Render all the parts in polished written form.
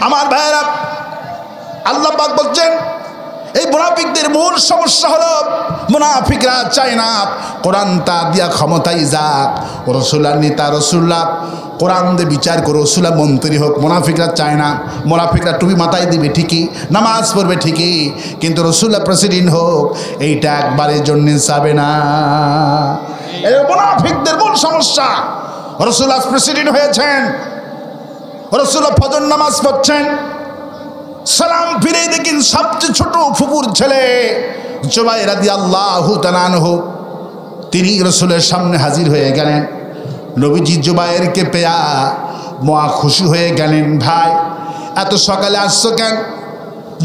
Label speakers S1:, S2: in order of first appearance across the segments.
S1: আমার ভাইরা, আল্লাহ পাক বলছেন এই মুনাফিকদের মূল সমস্যা হলো মুনাফিকরা চায় না কোরআনটা দিয়া ক্ষমতায় যাক, রসুল্লাহ নেতা, রসুল্লাহ কোরআন দিয়ে বিচার করে রসুল্লাহ মন্ত্রী হোক। মুনাফিকরা চায় না। মুনাফিকরা টুপি মাথায় দিবে ঠিকই, নামাজ পড়বে ঠিকই, কিন্তু রসুল্লাহ প্রেসিডেন্ট হোক এইটা একবারের জন্য চাবে না। এই মুনাফিকদের মূল সমস্যা। রসুল্লাহ প্রেসিডেন্ট হয়েছেন, রসুল্লাহ ফজর নামাজ পড়ছেন, সালাম ফিরে দেখেন সবচেয়ে ছোট ফুপুর ছেলে জুবাইর রাদিয়াল্লাহু তাআলা আনহু তিনি রসুলের সামনে হাজির হয়ে গেলেন। নবীজি জুবাইরকে পেয়া মহা খুশি হয়ে গেলেন। ভাই এত সকালে আসছো কেন?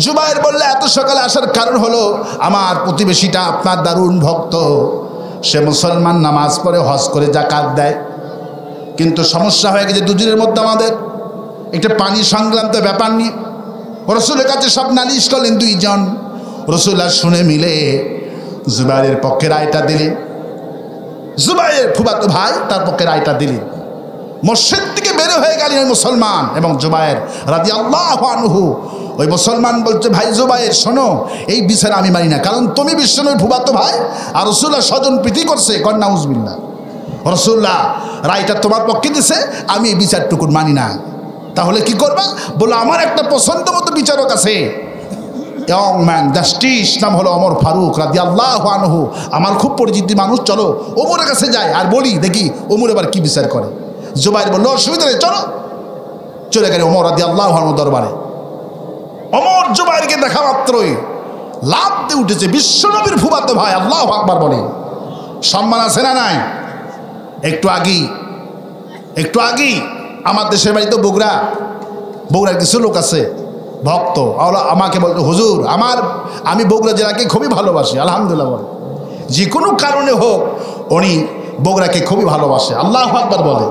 S1: জুবাইর বললে এত সকালে আসার কারণ হলো আমার প্রতিবেশীটা আপনার দারুণ ভক্ত, সে মুসলমান, নামাজ পড়ে, হজ করে, যাকাত দেয়, কিন্তু সমস্যা হয়ে গেছে দুজনের মধ্যে আমাদের একটা পানি সংক্রান্ত ব্যাপার নিয়ে। রসুলের কাছে সব নালিশ করলেন দুইজন। রসুল্লাহ শুনে মিলে জুবাইরের পক্ষে রায়টা দিলেন। জুবাইরের ফুফাতো ভাই তার পক্ষে রায়টা দিলেন। মসজিদ থেকে বের হয়ে গেলেন ওই মুসলমান এবং জুবাইর রাদিয়াল্লাহু আনহু। ওই মুসলমান বলছে, ভাই জুবাইর শোনো, এই বিচার আমি মানি না, কারণ তুমি বিশ্বনবীর ফুফাতো ভাই আর রসুল্লাহ স্বজন প্রীতি করছে, কর নাউজুবিল্লাহ। রসুল্লাহ রায়টা তোমার পক্ষে দিছে, আমি এই বিচারটুকুন মানি না। তাহলে কি করবা? বলো আমার একটা পছন্দ মতো বিচারক আছে, ইয়ং ম্যান, জাস্টিস, নাম হলো ওমর ফারুক রাদিয়াল্লাহু আনহু, আমার খুব পরিচিত মানুষ, চলো ওমরের কাছে যাই আর বলি দেখি ওমর এবার কি বিচার করে। জুবাইর বললো অসুবিধা নেই, চলো। চলে গেলে ওমর রাদিয়াল্লাহু আনহু দরবারে। ওমর জুবাইরকে দেখা মাত্রই লাফ দিয়ে উঠেছে, বিশ্বনবীর ফুফাতো ভাই, আল্লাহু আকবার বলে। সম্মান আছে না নাই? একটু আগেই আমার দেশের বাড়ি তো বগুড়ার কিছু লোক আছে ভক্ত, আমাকে বলতো হুজুর আমি বগুড়া জেলাকে খুবই ভালোবাসি, আলহামদুলিল্লাহ বলে, যে কোনো কারণে হোক উনি বগুড়াকে খুবই ভালোবাসে। আল্লাহু আকবার বলে।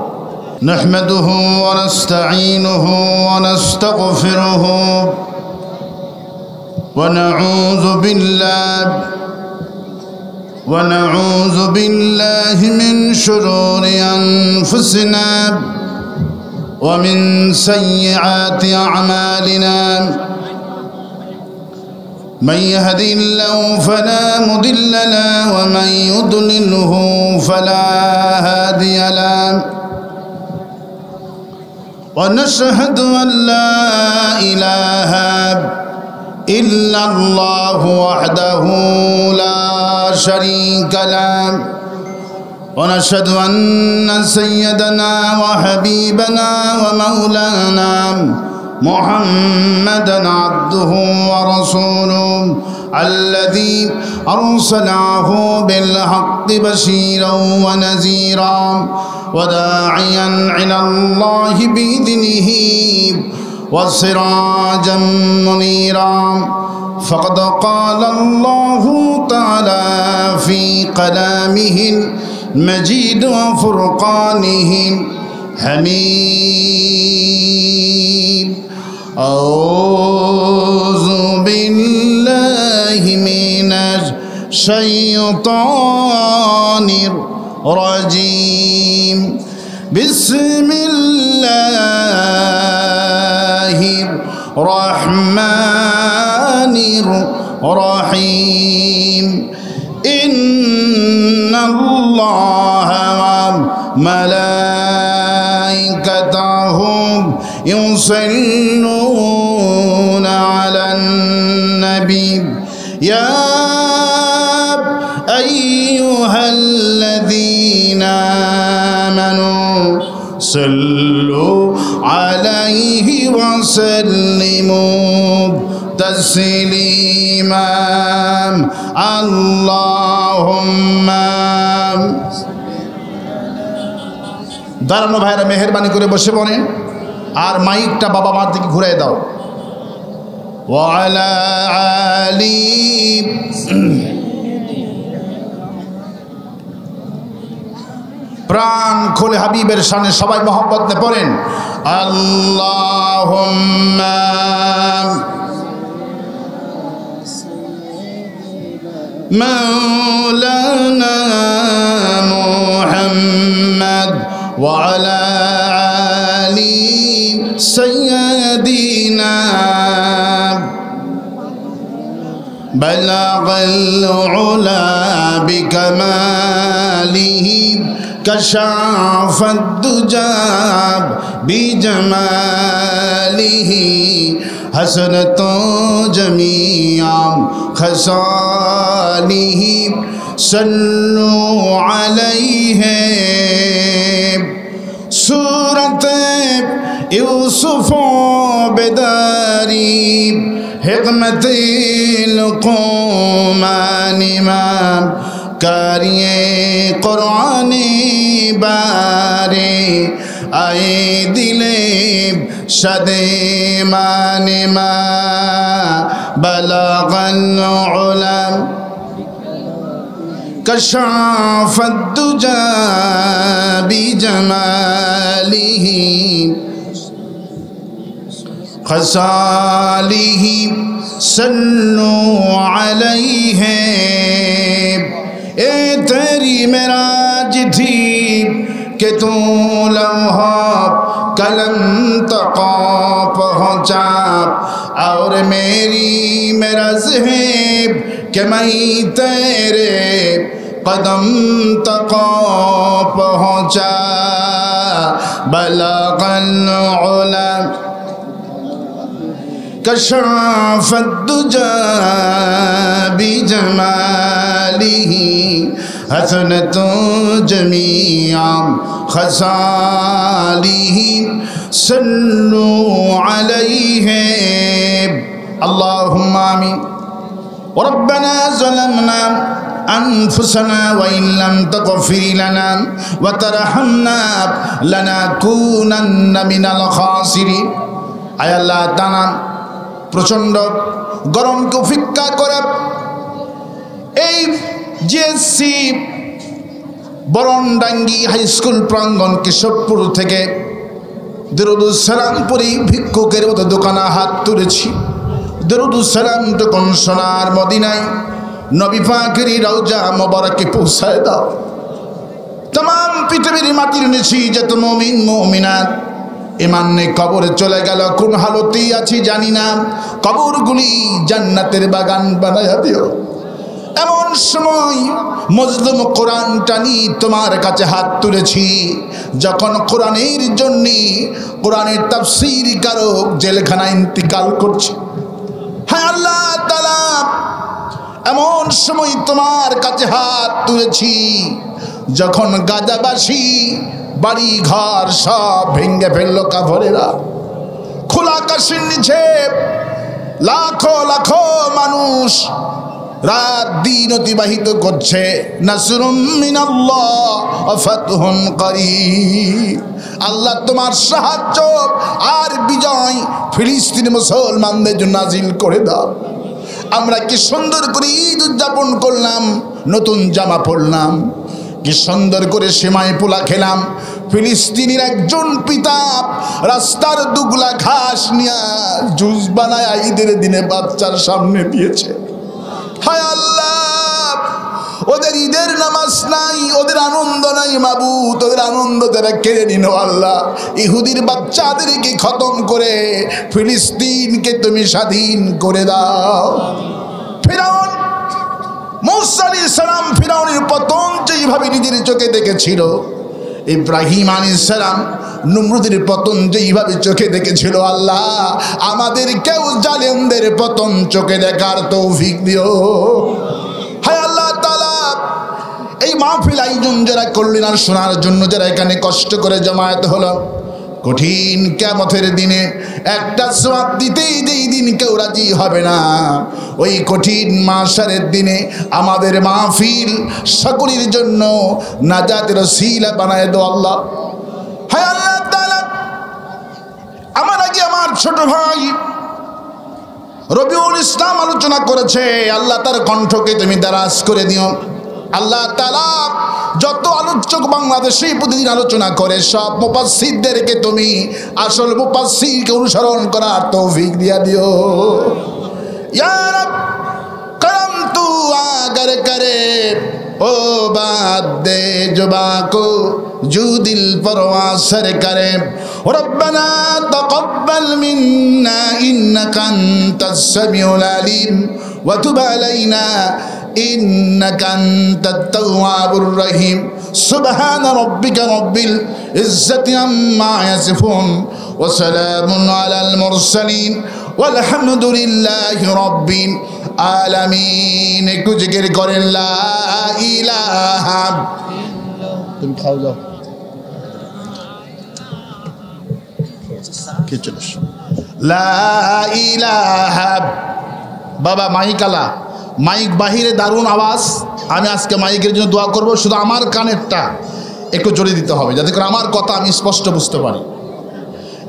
S1: নাহমাদুহু ওয়া নাস্তাঈনুহু ওয়া নাস্তাগফিরুহু ওয়া নাউযু বিল্লাহি মিন শুরুরি আনফুসিনা ومن سيئات أعمالنا من يهدي الله فلا مضل له ومن يضلله فلا هادي له ونشهد أن لا إله إلا الله وحده لا شريك له ونشهد أن سيدنا وحبيبنا ومولانا محمدا عبده ورسوله الذي أرسله بالحق بشيرا ونذيرا وداعيا إلى الله بإذنه وسراجا منيرا فقد قال الله تعالى في كلامه المجيد وفرقانه الحميد أعوذ بالله من الشيطان الرجيم بسم الله الرحمن الرحيم إن الله وملائكته يصلون على النبي يا أيها الذين آمنوا صلوا عليه وسلموا تسليما اللهم দাঁড়ানো ভাইরা মেহেরবানি করে বসে পড়েন আর মাইকটা বাবা মার দিকে ঘুরাই দাও। ওয়ালা আলি প্রাণ খুলে হাবিবের শানে সবাই মহব্বত নিয়ে পড়েন আল্লাহুম্মা مولانا محمد وعلى آل سيدنا الجناب بلغ العلا بكماله كشف الدجى بجماله حسنت جميع خصاله صلوا عليه سورة يوسف بداري حکمت لقمان امام کاری قرآن بارے آئے دلے شد مان ما بلغ العلم کشف الدجى بجماله خصاله صلوا علیہ اے تیری معراج تھی کہ تو لمحہ قلم تک پہنچا اور میری معراج ہے کہ میں تیرے قدم تک پہنچا بلغ العلا كشف الدجى بجماله حسنت جميع خصاله صلوا عليه اللهم آمين وربنا ظلمنا أنفسنا وإن لم تغفر لنا وترحمنا لنكونن من الخاسرين আয় আল্লাহ তাআলা প্রচন্ড গরমকে উপেক্ষা করে এই জিএসসি বরণডাঙ্গি হাই স্কুল প্রাঙ্গণ কেশবপুর থেকে দরুদুস সালাম পড়ি ভিক্ষুকের মতো দোকানে হাত তুলেছি দরুদুস সালাম তখন সোনার মদিনায় নবী পাকের রওজা মোবারকে পৌঁছায় দাও तमाम পৃথিবীর মাটির নিচে যত মুমিন মুমিনাত ইমান নে কবরে চলে গেল কোন হালতেই আছি জানি না কবরগুলি জান্নাতের বাগান বানায়া দিও এমন সময় মজলুম কোরআন টানি তোমার কাছে হাত তুলেছি যখন কোরআনের জন্য কোরআনের তাফসীর কারক জেলখানায় ইন্তিকাল করছে হায় আল্লাহ তাআলা এমন সময় তোমার কাছে হাত তুলেছি যখন গাজাবাসী বাড়ি ঘর সব ভেঙে ফেললো কাফেরেরা খোলা আকাশের নিচে লাখো লাখো মানুষ রাত দিন অতিবাহিত করছে নাসরুম মিনাল্লাহ ওয়া ফাতহুন করিব আল্লাহ তোমার সাহায্য আর বিজয় ফিলিস্তিনি মুসলমানদের জন্য নাজিল করে দাও আমরা কি সুন্দর করে ঈদ উদযাপন করলাম নতুন জামা পরলাম কি সুন্দর করে সেমাই পোলা খেলাম ফিলিস্তিনের একজন পিতা রাস্তার দুগলা ঘাস নিয়ে জুস বানায় ঈদের দিনে বাচ্চার সামনে দিয়েছে হায় আল্লাহ ওদের ঈদের নামাজ নাই ওদের আনন্দ নাই মাবুদ ওদের আনন্দ তারা কেড়ে নিন আল্লাহ ইহুদির বাচ্চাদেরকে খতম করে ফিলিস্তিনকে তুমি স্বাধীন করে দাও ফিরাউন मूसा अलैहिस्सलाम ফিরাউনের পতন যেইভাবে নিজের চোখে দেখেছিল ইব্রাহিম আলাইহিসসালাম নমরুদের পতন যেইভাবে চোখে দেখেছিল আল্লাহ আমাদেরকেও জালেমদের পতন চোখে দেখার তৌফিক দিও হায় আল্লাহ তাআলা এই মাহফিল আয়োজন যারা করলেন আর শোনার জন্য যারা এখানে কষ্ট করে জমায়েত হলো কঠিন কিয়ামতের দিনে একটা সওয়াব দিতেই যেই দিন কেউ রাজি হবে না ওই কঠিন মাশারের দিনে আমাদের মাহফিল সকলের জন্য নাজাতের ওসিলা বানায় দাও আল্লাহ হায় আল্লাহ তাআলা আমার আগে আমার ছোট ভাই রবিউল ইসলাম আলোচনা করেছে আল্লাহ তার কণ্ঠকে তুমি দারাজ করে দিও আল্লাহ তাআলা যত আলোচক বাংলাদেশে প্রতিদিন আলোচনা করে সব মুফাসসিরদেরকে তুমি আসল মুফাসসিরকে অনুসরণ করার তৌফিক দিয়া দিও ইয়া রব করম তু আগার করে ও বাদ দে জুবা কো জু দিল পরওয়া সর করে ربنا تقبل منا إنك أنت السميع العليم وتب علينا إنك أنت التواب الرحيم سبحان ربك رب العزة عما يصفون وسلام على المرسلين والحمد لله رب العالمين একটু জিকির করেন লা ইলাহা তুমি খাও যাও কে চলছ লা ইলাহা বাবা মাইকালা মাইক বাহিরে দারুণ আওয়াজ আমি আজকে মাইকের জন্য দোয়া করব শুধু আমার কানেরটা একটু জোরে দিতে হবে যাতে করে আমার কথা আমি স্পষ্ট বুঝতে পারি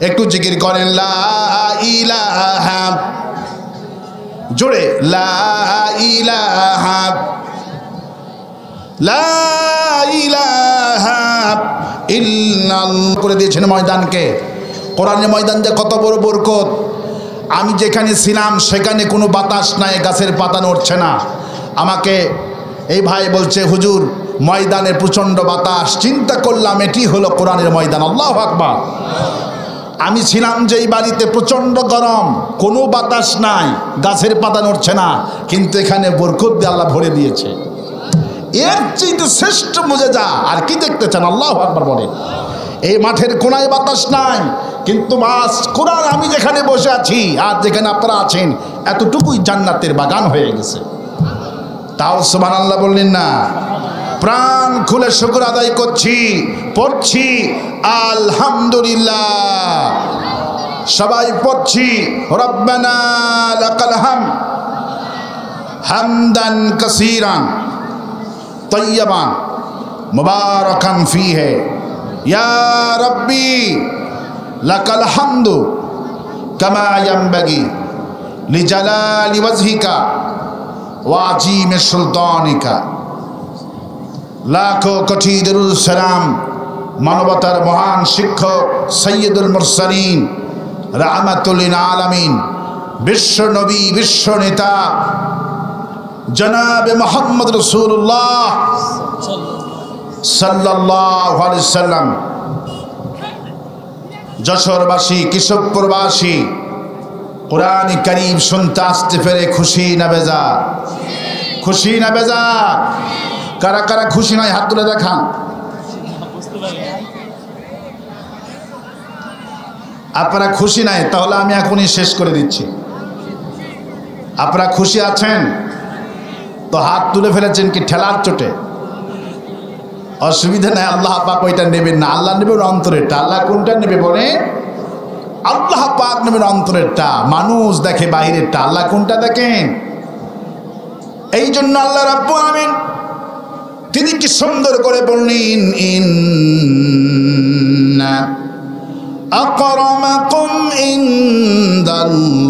S1: একটু জিকির করেন লা ইলাহা জোরে লা ইলাহা লা ইলাহা ইল্লাল্লাহ করে দিয়েছেন ময়দানকে কোরআনের ময়দান যে কত বড় বরকত আমি যেখানে ছিলাম সেখানে কোনো বাতাস নাই গাছের পাতা নড়ছে না আমাকে এই ভাই বলছে হুজুর ময়দানে প্রচণ্ড বাতাস চিন্তা করলাম এটি হলো কোরআনের ময়দান আল্লাহু আকবার আমি ছিলাম যেই বাড়িতে প্রচণ্ড গরম কোনো বাতাস নাই গাছের পাতা নড়ছে না কিন্তু এখানে বরকত দিয়ে আল্লাহ ভরে দিয়েছে এর চেয়ে শ্রেষ্ঠ মুজিজা আর কি দেখতে চান আল্লাহু আকবার বলেন এই মাঠের কোনায় বাতাস নাই কিন্তু বাস কোরআন আমি যেখানে বসে আছি আর যেখানে আপনারা আছেন এতটুকুই জান্নাতের বাগান হয়ে গেছে তাও সুবহানাল্লাহ বললেন না প্রাণ খুলে শুকর আদায় করছি পড়ছি আলহামদুলিল্লাহ সবাই পড়ছি রব্বানা লাকাল হামদ হামদান কাসীরান তাইয়্যিবান মুবারাকান ফীহি ইয়া রাব্বি লাকাল হামদু কামা ইয়ানবাগি লিজালালি ওয়াজহিকা ওয়া আযীমি সুলতানিকা লাখো কোটি দরুদ সালাম মানবতার মহান শিক্ষক সৈয়দুল মুরসালিন রাহমাতুল লিল আলামিন বিশ্ব নবী বিশ্ব নেতা জনাবে মুহাম্মদ রাসূলুল্লাহ সাল্লাল্লাহু আলাইহি সাল্লাম যশোরবাসী কৃষকপুরবাসী কোরআন কারীম শুনতে আসতে পেরে খুশি না বেজার খুশি না বেজার কারা কারা খুশি নয় হাত তুলে দেখান আপনারা খুশি নাই তাহলে আমি এখনই শেষ করে দিচ্ছি আপনারা খুশি আছেন তো হাত তুলে ফেলেছেন কি ঠেলার চোটে অসুবিধা নাই আল্লাহ পাক ওইটা নেবেন না আল্লাহ নেবেন অন্তরেরটা আল্লাহ কোনটা নেবে বলে আল্লাহ পাক নেবেন অন্তরেরটা মানুষ দেখে বাহিরেরটা আল্লাহ কোনটা দেখেন এই জন্য আল্লাহ রাব্বুল আলামিন তিনি কি সুন্দর করে বললেন ইন্না আকরামাকুম ইনদাল্লাহি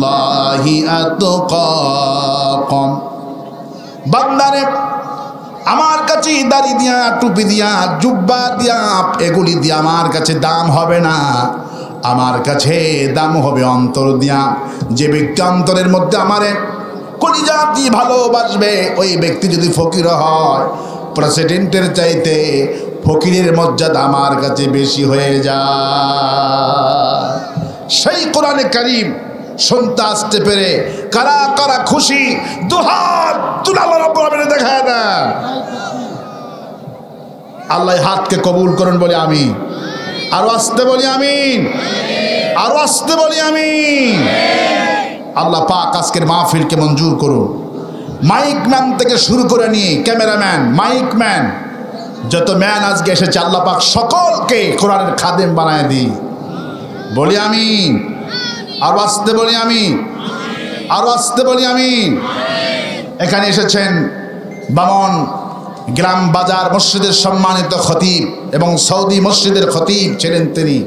S1: আতকাকুম বান্দারে আমার কাছে দাড়ি দিয়া টুপি দিয়া জুব্বা দিয়া এগুলি দিয়া আমার কাছে দাম হবে না আমার কাছে দাম হবে অন্তর দিয়া যে ব্যক্তি অন্তরের মধ্যে আমারে কলিজা দিয়ে ভালোবাসবে ওই ব্যক্তি যদি ফকির হয় প্রেসিডেন্টের চাইতে ফকিরের মর্যাদা আমার কাছে বেশি হয়ে যায় সেই কোরআনে কারীম শুনতে আসতে পেরে কারা কারা খুশি দুহাত তুলে আল্লাহ রাব্বুল আলামিন দেখায় দেন আল্লাহ হাতকে কবুল করুন বলি আমিন আরো আসতে বলি আমিন আরো আসতে বলি আমিন আল্লাহ পাক আজকের মাহফিলকে মঞ্জুর করুন মাইক ম্যান থেকে শুরু করে নিয়ে ক্যামেরাম্যান মাইক ম্যান যত ম্যান আজকে এসেছে আল্লাহ পাক সকলকে কোরআনের খাদেম বানায় দিই বলি আমিন আরো আসতে বলি আমিন আরো আসতে বলি আমিন এখানে এসেছেন বামন গ্রাম বাজার মসজিদের সম্মানিত খতিব এবং সৌদি মসজিদের খতিব ছিলেন তিনি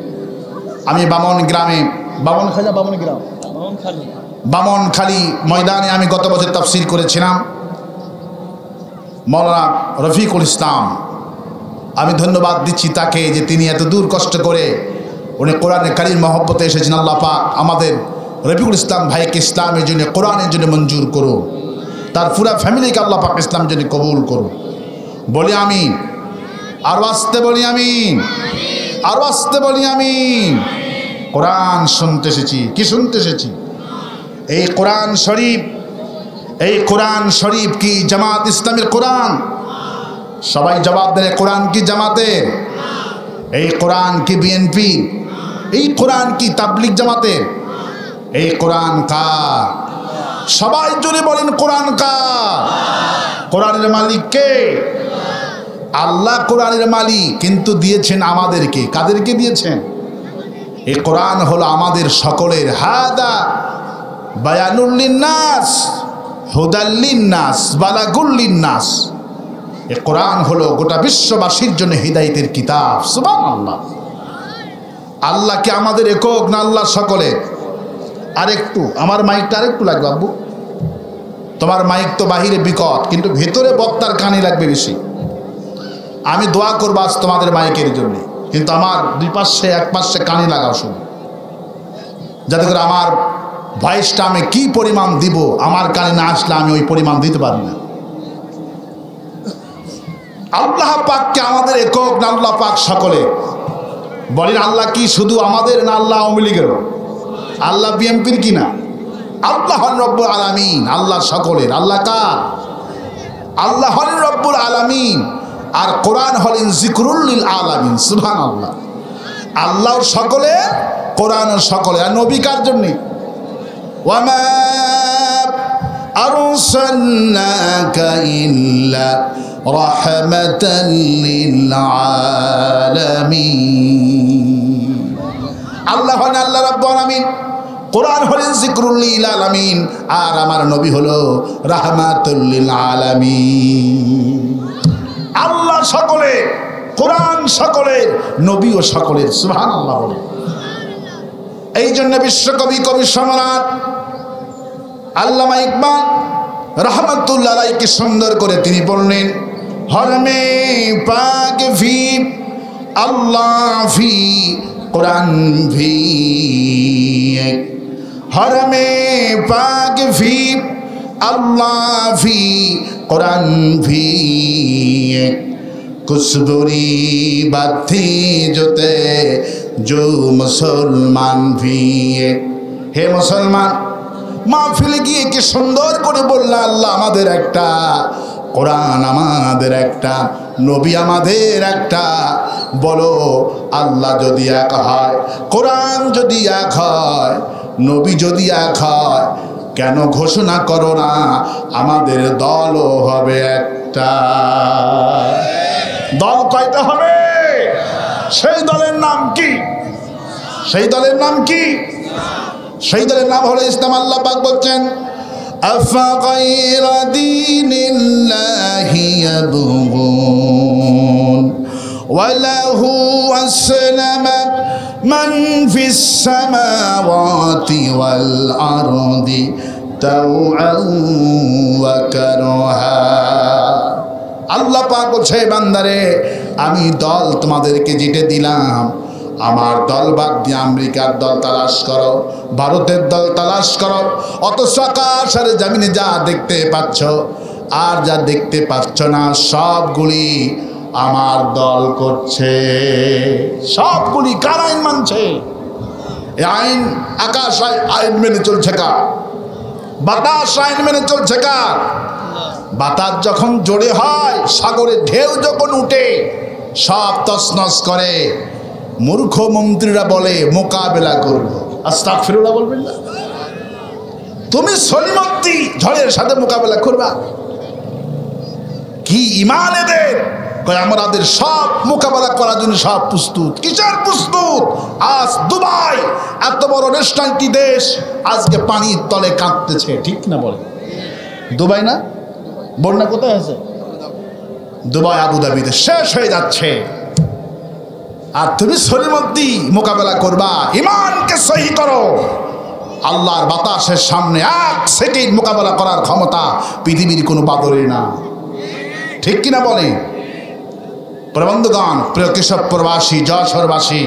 S1: আমি বামন গ্রামে বামনখালী ময়দানে আমি গত বছর তাফসীর করেছিলাম মাওলানা রফিকুল ইসলাম আমি ধন্যবাদ দিচ্ছি তাকে যে তিনি এত দূর কষ্ট করে উনি কোরআনে কারীম মহব্বতে এসেছেন আল্লাহ পাক আমাদের রফিকুল ইসলাম ভাইকে ইসলামের জন্য কোরআনের জন্য মঞ্জুর করো তার পুরা ফ্যামিলিকে আল্লাহ পাক ইসলামের জন্য কবুল করো বলি আমিন আরো আসতে বলি আমিন আরো আসতে বলি আমিন কোরআন শুনতে এসেছি। কি শুনতে এসেছি? এই কোরআন শরীফ। এই কোরআন শরীফ কি জামাত ইসলামের কোরআন? সবাই জবাব দেয়, কোরআন কি জামাতের? এই কোরআন কি বিএনপি? এই কোরআন কি তাবলিগ জামাতের? এই কোরআন কার? সবাই জুড়ে বলেন, কোরআন কার? কোরআনের মালিক কে? আল্লাহ কোরআনের মালিক, কিন্তু দিয়েছেন আমাদেরকে। কাদেরকে দিয়েছেন? এই কোরআন হলো আমাদের সকলের। হাদা বায়ানুল লিন্নাস হুদাল লিন্নাস বালাগুল লিন্নাস। এই কোরআন হলো গোটা বিশ্ববাসীর জন্য হিদায়াতের কিতাব। সুবহানাল্লাহ। আল্লাহ কি আমাদের একক না আল্লাহ সকলের? আরেকটু আমার মাইকটা আরেকটু লাগবে আব্বু। তোমার মাইক তো বাহিরে বিকট, কিন্তু ভেতরে বক্তার কানে লাগবে বেশি। আমি দোয়া করবো আজ তোমাদের মাইকের জন্য, কিন্তু আমার দুই পাশে এক পাশে কানে লাগাও শুধু, যাতে করে আমার ভয়েসটা আমি কি পরিমাণ দিব আমার কানে না আসলে আমি ওই পরিমাণ দিতে পারি না। আল্লাহ পাককে আমাদের একক না আল্লাহ পাক সকলে? বলেন, আল্লাহ কি শুধু আমাদের না আল্লাহ আওয়ামী লীগের? আল্লাহ বিএনপির কি না? আল্লাহ হলেন রব্বুল আলামিন, আল্লাহ সকলের। আল্লাহ কার? আল্লাহ হলেন রব্বুল আলামিন, আর কোরআন হলেন জিকরুল লিল আলামিন। সুবহানাল্লাহ। আল্লাহ সকলে, কোরআন সকলে। আর নবী কার জন্য? ওয়ামা আরসালনাকা ইল্লা রাহমাতাল লিল আলামিন। আল্লাহ হলেন আল্লাহ রাব্বুল আলামিন, কোরআন হলেন জিকরুল লিল আলামিন, আর আমার নবী হলো রাহমাতুল লিল আলামিন। আল্লাহ সকলে, কোরআন সকলে, নবীও সকলের। সুবহানাল্লাহ বলে। এই জন্য বিশ্বকবি কবি সম্রাট আল্লামা ইকবাল রাহমাতুল্লাহ আলাইহি সুন্দর করে তিনি বললেন, হরমে পাক ফি আল্লাহ ফি কোরআন ফি, হরমে পাক ফি আল্লাহ ফি কোরআন ফি, কুসবুরি বাতি জোতে জো মুসলমান ভি। হে মুসলমান, মাহফিলে গিয়ে কি সুন্দর করে বললা, আল্লাহ আমাদের একটা, কোরআন আমাদের একটা, নবী আমাদের একটা। বলো, আল্লাহ যদি এক হয়, কোরআন যদি এক হয়, নবী যদি এক হয়, কেন ঘোষণা করো না আমাদের দলও হবে একটা? দল কয়টা হবে? সেই দলের নাম কি? সেই দলের নাম কি? সেই দলের নাম হলো ইসলাম। আল্লাহ পাক বলছেন, আফাগাইরা দীনিল্লাহি ইয়াবগুন ওয়ালাহু আসলামা মান ফিস সামাওয়াতি ওয়াল আরদি তাওআন ওয়া কারহা। আল্লাহ পাক বলছে, বান্দারে আমি দল তোমাদেরকে যেটা দিলাম, আমার দল বাদ দিয়ে আমেরিকার দল তালাশ করো, ভারতের দল তালাশ করো। অথচ আকাশ আর জমিনে যা দেখতে পাচ্ছ আর যা দেখতে পাচ্ছ না, সবগুলি আমার দল করছে। সবগুলি কার আইন মানছে? এই আইন, আকাশ আইন মেনে চলছে কার? বাতাস আইন মেনে চলছে কার? বাতাস যখন জোরে হয়, সাগরের ঢেউ যখন উঠে, সব তছনছ করে। মূর্খ মন্ত্রীরা বলে মোকাবেলা করবো। আস্তাগফিরুল্লাহ বলবেন না? তুমি সলিমত্তি ঝড়ের সাথে মোকাবেলা করবা? কি ইমান এদের? আমাদের সব মোকাবেলা করার জন্য সব প্রস্তুত। কিসের প্রস্তুত? আজ দুবাই এত বড় রেস্টুরেন্টটি দেশ আজকে পানির তলে কাঁদতেছে, ঠিক না বলে? দুবাই না, বন্যা কোথায় আছে? দুবাই আবুধাবিতে শেষ হয়ে যাচ্ছে। আর তুমি সলিমদ্দি মোকাবেলা করবা? ইমানকে সহি করো। আল্লাহর বাতাসের সামনে এক সেকেন্ড মোকাবেলা করার ক্ষমতা পৃথিবীর কোনো বাদরের না, ঠিক কিনা বলে? প্রবন্ধগণ, প্রিয় কেশব প্রবাসী, যশোরবাসী,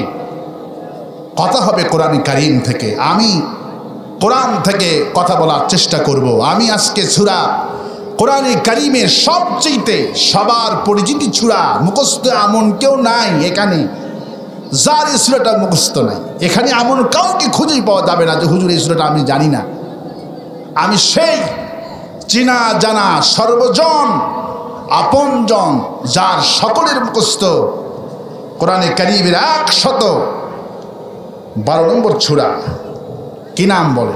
S1: কথা হবে কোরআন কারীম থেকে। আমি কোরআন থেকে কথা বলার চেষ্টা করব। আমি আজকে সূরা কোরআন কারীমের সবচেয়ে সবার পরিচিতি সূরা, মুখস্থ এমন কেউ নাই এখানে যার এই সূরাটা মুখস্থ নাই। এখানে এমন কাউকে খুঁজেই পাওয়া যাবে না যে হুজুর এই সূরাটা আমি জানি না। আমি সেই চিনা জানা সর্বজন আপনজন যার সকলের মুখস্থ কোরআনে কারীমের 112 নম্বর সূরা। কি নাম বলে?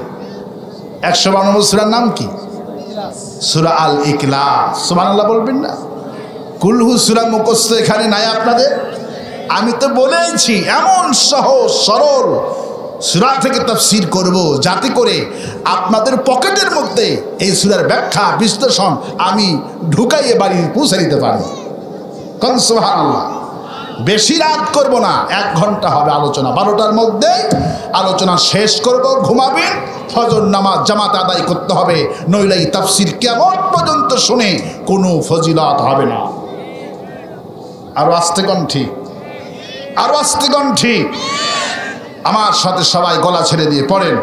S1: 112 নম্বর সূরার নাম কি? সূরা আল ইখলাস। সুবহানাল্লাহ বলবেন না? কুলহু সূরা মুখস্থ এখানে নাই আপনাদের? আমি তো বলেইছি এমন সহজ সরল সূরা থেকে তাফসীর করব যাতে করে আপনাদের পকেটের মধ্যে এই সূরার ব্যাখ্যা বিশ্লেষণ আমি ঢুকাইয়ে বাড়ি পৌঁছে দিতে পারি। কোন সুবহানাল্লাহ। বেশি রাত করব না, 1 ঘন্টা হবে আলোচনা। 12টার মধ্যে আলোচনা শেষ করব, ঘুমাবেন। ফজর নামাজ জামাত আদায় করতে হবে, নইলে এই তাফসীর কিয়ামত পর্যন্ত শুনে কোনো ফজিলত হবে না। আর আস্তে কণ্ঠে, আর আস্তে কণ্ঠে আমার সাথে সবাই গলা ছেড়ে দিয়ে পড়েন,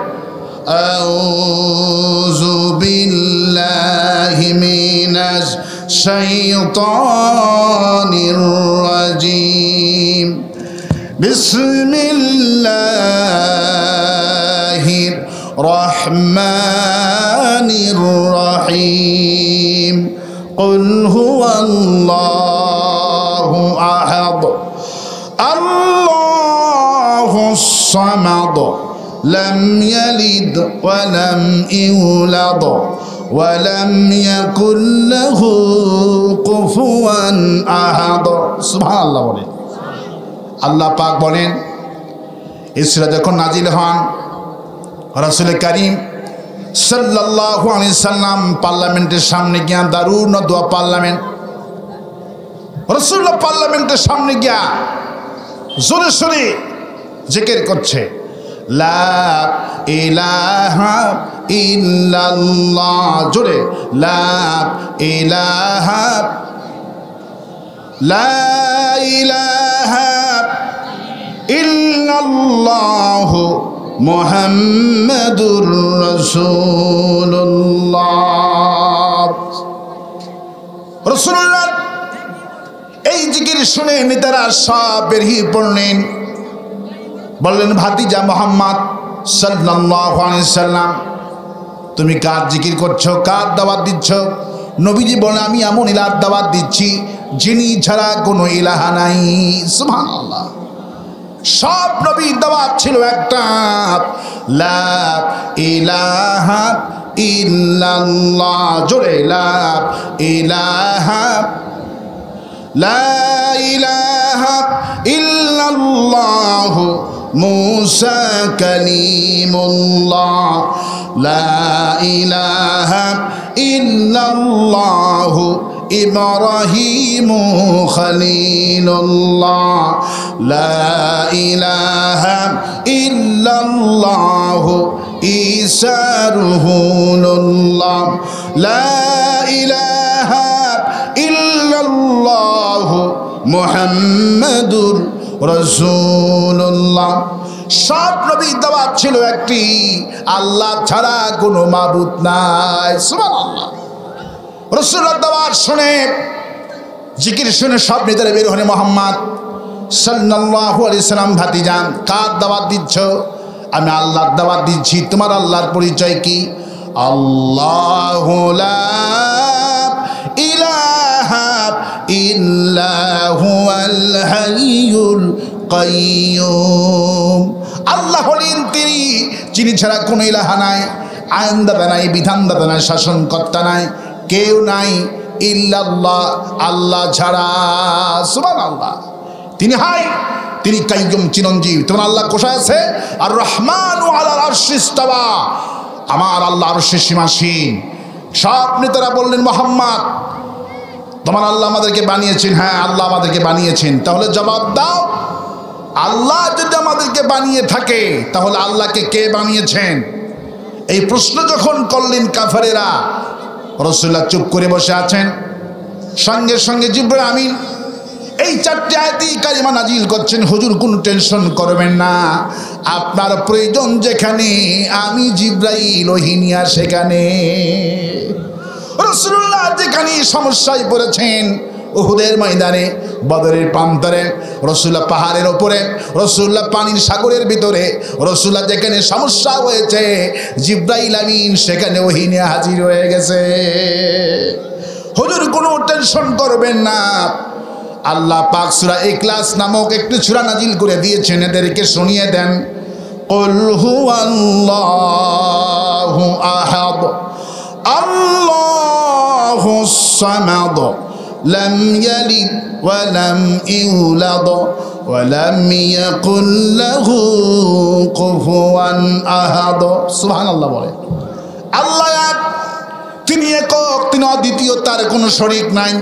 S1: আউযু বিল্লাহি মিনাশ শাইতানির রাজিম, বিসমিল্লাহির রহমানির রহিম, কুল হুয়াল্লাহু আহাদ, আল্লাহুস সামাদ, লাম ইয়ালিদ ওয়া লাম ইউলাদ ওয়া লাম ইয়াকুল লাহু কুফুয়ান আহাদ। সুবহানাল্লাহ বলেন। আল্লাহ পাক বলেন, এই সূরা যখন নাজিল হন, রাসূল কারীম সাল্লাল্লাহু আলাইহি সাল্লাম পার্লামেন্টের সামনে গিয়া, দারুন দোয়া পার্লামেন্ট, রাসূলুল্লাহ পার্লামেন্টের সামনে গিয়া জোরে সোরে জিকির করছে, লা ইলাহা ইল্লাল্লাহ, জোরে, লা ইলাহা, লা ইলাহা ইল্লাল্লাহ মুহাম্মাদুর রাসূলুল্লাহ। রাসূলুল্লাহ এই জিকির শুনে নেতারা সব বেরিয়ে পড়লেন, বললেন, ভাতিজা মুহাম্মদ সাল্লাল্লাহু আলাইহি সাল্লাম, তুমি কার জিকির করছো, কার দাওয়াত দিচ্ছ? নবীজি বলেন, আমি এমন ইলাহার দাওয়াত দিচ্ছি যিনি ছাড়া কোনো ইলাহা নাই। সুবহানাল্লাহ। সব নবীর দাওয়াত ছিল একটা, লা ইলাহা ইল্লাল্লাহ, জোরে, লা ইলাহা, লা ইলাহা ইল্লাল্লাহ মুসা কালিমুল্লাহ, লা ইলাহা ইল্লাল্লাহ ইব্রাহিম খলিলুল্লাহ, লা ইলাহা ইল্লাল্লাহ ঈসা রুহুল্লাহ, লা ইলাহা ইল্লাল্লাহ মুহাম্মাদুর রাসূলুল্লাহ। সব নবীর দাওয়াত ছিল একটি, আল্লাহ ছাড়া কোনো মাবুদ নাই। সুবহানাল্লাহ। রাসূলুল্লাহর দাওয়াত শুনে, জিকির শুনে সব নেতারা বের হলেন, মুহাম্মদ সাল্লাল্লাহু আলাইহি সাল্লাম, ভাতিজা কার দাওয়াত দিচ্ছ? আমি আল্লাহর দাওয়াত দিচ্ছি। তোমার আল্লাহর পরিচয় কি? আল্লাহু লা ইলাহা ইল্লা হুয়াল হাইয়ুল কাইয়্যুম। আল্লাহ হলেন তিনি, যিনি ছাড়া কোনো ইলাহা নাই, আইনদাতা নাই, বিধানদাতা নাই, শাসনকর্তা নাই, কেউ নাই, ইল্লাল্লাহ, আল্লাহ ছাড়া। সুবহানাল্লাহ। তিনি হাই, তিনি কাইয়্যুম, চিরঞ্জীব। তোমার আল্লাহ কোথায় আছে? আর রহমানু আলাল আরশি ইস্তাওয়া, আমার আল্লাহ আরশে সীমাসীন। সব নেতারা বললেন, মুহাম্মদ তোমার আল্লাহ আমাদেরকে বানিয়েছেন। হ্যাঁ, আল্লাহ আমাদেরকে বানিয়েছেন। তাহলে জবাব দাও, আল্লাহ যদি আমাদেরকে বানিয়ে থাকে তাহলে আল্লাহকে কে বানিয়েছেন? এই প্রশ্ন যখন করলেন কাফেরেরা, রাসূলুল্লাহ চুপ করে বসে আছেন। সঙ্গে সঙ্গে জিবরাইল আমিন এই 4টি আয়াতি কারিমা নাজিল করছেন, হুজুর কোনো টেনশন করবেন না, আপনার প্রয়োজন যেখানে আমি জিবরাইল ওহী নিয়া সেখানে। রাসূলুল্লাহ যেখানে সমস্যায় পড়েছেন, উহুদের ময়দানে বদরের প্রান্তরে, রাসূলুল্লাহ পাহাড়ের ওপরে, রাসূলুল্লাহ পানির সাগরের ভিতরে, রাসূলুল্লাহ যেখানে সমস্যা হয়েছে জিবরাইল আমিন সেখানে ওহী নিয়ে হাজির হয়ে গেছে। হুজুর কোনো টেনশন করবেন না, আল্লাহ পাক সূরা ইখলাস নামক একটি সূরা নাজিল করে দিয়েছেন, এদেরকে শুনিয়ে দেন। কুল হুয়াল্লাহু আহাদ আল্লাহুস সামাদ লাম ইয়ালিদ ওয়া লাম ইউলাদ ওয়া লাম ইয়াকুল লাহু কুফুয়ান আহাদ। সুবহানাল্লাহ বলে। আল্লাহ এক, তিনি একক, তিনি অদ্বিতীয়, তার কোনো শরীক নাই।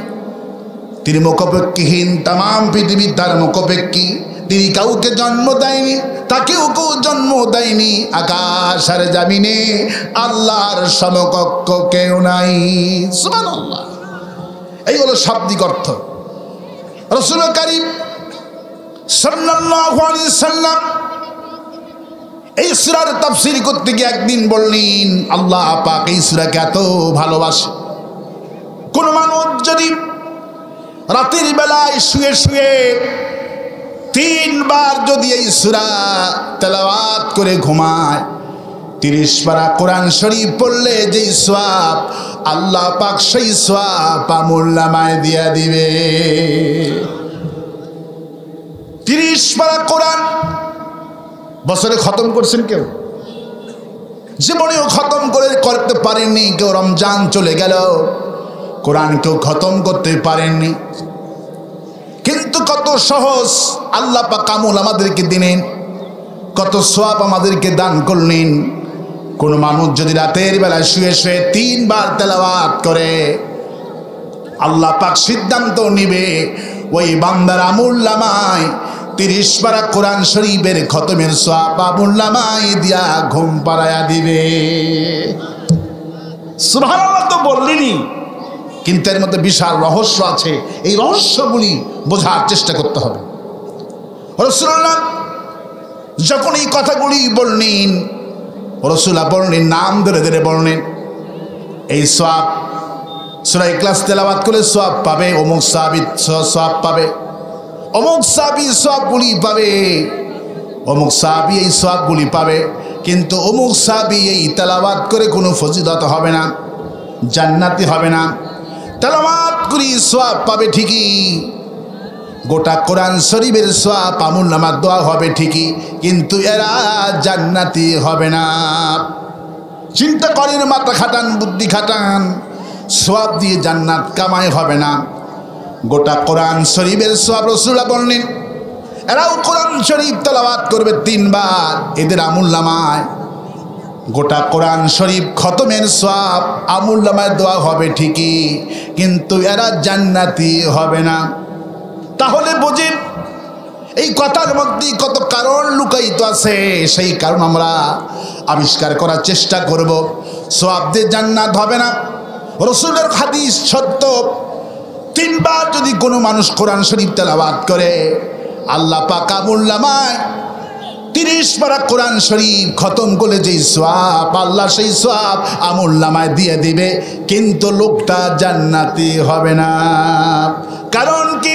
S1: তিনি মুখাপেক্ষীহীন, তামাম পৃথিবী তার মুখাপেক্ষী। তিনি কাউকে জন্ম দেয়নি, তাকেও কেউ জন্ম দেয়নি। আকাশ আর জমিনে আল্লাহর সমকক্ষ কেউ নাই। সুবহানাল্লাহ। এই হলো শাব্দিক অর্থ। রাসূল কারীম সাল্লাল্লাহু আলাইহি সাল্লাম এই সূরার তাফসীর করতে গিয়ে একদিন বললেন, আল্লাহ পাক এই সূরাকে এত ভালোবাসে, কোন মানুষ যদি রাতের বেলায় শুয়ে শুয়ে 3 বার যদি এই সূরা তেলাওয়াত করে ঘুমায়, 30 পারা কোরআন শরীফ পড়লে যেই সওয়াব, আল্লাহ পাক সেই সওয়াব আমুলনামায় দিয়া দিবে। 30 পারা কোরআন বছরে খতম করছেন কেউ? জীবনেও খতম করতে পারেননি কেউ। রমজান চলে গেল, কোরআন কেউ খতম করতে পারেননি। কিন্তু কত সহজ আল্লাহ পাক আমল আমাদেরকে দিলেন, কত সওয়াব আমাদেরকে দান করলেন। কোন মানুষ যদি রাতের বেলায় শুয়ে শুয়ে 3 বার তেলাওয়াত করে, আল্লাহ পাক সিদ্ধান্ত নিবে ওই বান্দার আমুলনামায় 30 পারা কোরআন শরীফের খতমের সওয়াব আমুলনামায় দিয়া ঘুম পাড়ায়া দিবে। সুবহানাল্লাহ তো বললেনই, কিন্তু এর মধ্যে বিশাল রহস্য আছে। এই রহস্যগুলি বোঝার চেষ্টা করতে হবে। রাসূলুল্লাহ যখন এই কথাগুলি বললেন, রাসূলুল্লাহ বললেন, নাম ধরে ধরে বললেন, এই সওয়াব সূরা ইখলাস তেলাওয়াত করলে সওয়াব পাবে, অমুক সাহাবী সওয়াব পাবে, অমুক সাহাবী সওয়াবগুলি পাবে, অমুক সাহাবী এই সওয়াবগুলি পাবে। কিন্তু অমুক সাহাবী এই তেলাওয়াত করে কোনো ফজিলত হবে না, জান্নাতি হবে না। তেলাওয়াত করি সওয়াব পাবে ঠিকই, গোটা কোরআন শরীফের সওয়াব আমুলনামার দোয়া হবে ঠিকই, কিন্তু এরা জান্নাতি হবে না। চিন্তা করেন, মাথা খাটান, বুদ্ধি খাটান, সওয়াব দিয়ে জান্নাত কামাই হবে না। গোটা কোরআন শরীফের সওয়াব রাসূলুল্লাহ বললেন, এরাও কোরআন শরীফ তেলাওয়াত করবে 3 বার, এদের আমুলনামায় গোটা কোরআন শরীফ খতমের সওয়াব আমুলনামায় দোয়া হবে ঠিকই, কিন্তু এরা জান্নাতি হবে না। তাহলে বুঝেন এই কথার মধ্যে কত কারণ লুকায়িত আছে। সেই কারণ আমরা আবিষ্কার করার চেষ্টা করব। সওয়াব দিয়ে জান্নাত হবে না, রাসূলের হাদিস সত্য। 3 বার যদি কোনো মানুষ কোরআন শরীফ তেলাওয়াত করে, আল্লাহ পাক আমুলনামায় 30 পারা কোরআন শরীফ খতম করলে যেই সওয়াব, আল্লাহ সেই সওয়াব আমুলনামায় দিয়ে দিবে, কিন্তু লোকটা জান্নাতি হবে না। কারণ কি?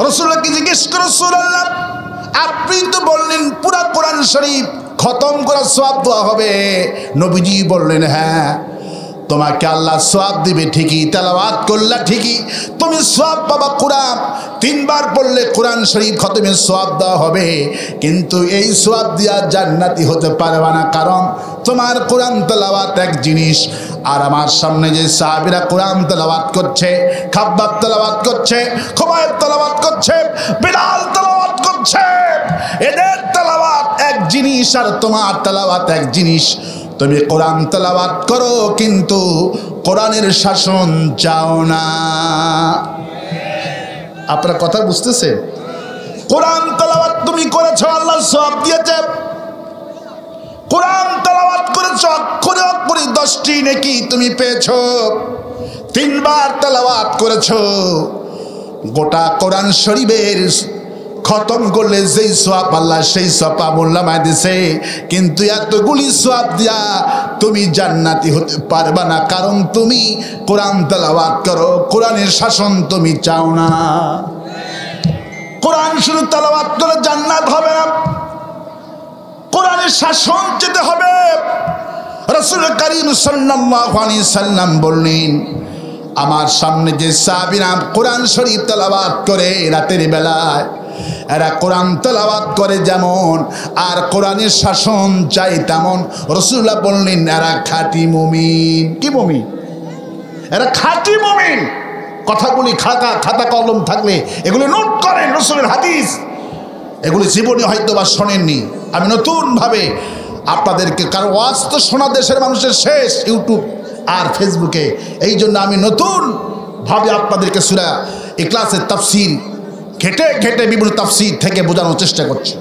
S1: রাসূলুল্লাহকে জিজ্ঞেস করে, রাসূলুল্লাহ আপনি তো বললেন পুরা কোরআন শরীফ খতম করার সওয়াব দেওয়া হবে। নবীজি বললেন, হ্যাঁ, তোমাকে আল্লাহ সওয়াব দিবে ঠিকই, তেলাওয়াত করলে ঠিকই তুমি সওয়াব পাবা। কোরআন 3 বার পড়লে কোরআন শরীফ খতমের সওয়াব দেওয়া হবে, কিন্তু এই সওয়াব দিয়া জান্নাতি হতে পারবে না। কারণ তোমার কোরআন তেলাওয়াত এক জিনিস, আর আমার সামনে যে সাহাবীরা কোরআন তেলাওয়াত করছে, খাব্বাব তেলাওয়াত করছে, খুবাইব তেলাওয়াত করছে, বিলাল তেলাওয়াত করছে, এদের তেলাওয়াত এক জিনিস আর তোমার তেলাওয়াত এক জিনিস। তুমি কোরআন তেলাওয়াত করো, কিন্তু কোরআনের শাসন চাও না। আপনারা কথা বুঝতেছেন? কোরআন তেলাওয়াত তুমি করেছো, আল্লাহ সওয়াব দিয়েছে। কোরআন তেলাওয়াত করেছো, অক্ষরে অক্ষরে 10টি নেকি তুমি পেয়েছো। 3 বার তেলাওয়াত করেছো, গোটা কোরআন শরীফের খতম করলে যেই সওয়াব আল্লাহ সেই সওয়াব আমুলনামায় দিছে, কিন্তু এতগুলি সওয়াব দিয়া তুমি জান্নাতি হতে পারবা না। কারণ তুমি কোরআন তেলাওয়াত করো, কোরআনের শাসন তুমি চাও না। কোরআন শুধু তেলাওয়াত করে জান্নাত হবে না, কোরআনের শাসন যেতে হবে। রাসূল করিম সাল্লাল্লাহু আলাইহি সাল্লাম বললেন, আমার সামনে যে সাহাবীরা কোরআন শরীফ তেলাওয়াত করে রাতের বেলায়, এরা কোরআন তেলাওয়াত করে যেমন আর কোরআনের শাসন চাই তেমন, রাসূলুল্লাহ বললেন এরা খাঁটি মুমিন। কি মুমিন? এরা খাঁটি মুমিন। কথাগুলি খাতা কলম থাকলে এগুলি নোট করেন, রাসূলের হাদিস, এগুলি জীবনে হয়তো বা শোনেননি। আমি নতুনভাবে আপনাদেরকে, কারণ ওয়াজ তো শোনা দেশের মানুষের শেষ ইউটিউব আর ফেসবুকে, এই জন্য আমি নতুনভাবে আপনাদেরকে সূরা ইখলাসের তাফসীর ঘেটে ঘেটে বিভিন্ন তাফসীর থেকে বোঝানোর চেষ্টা করছি।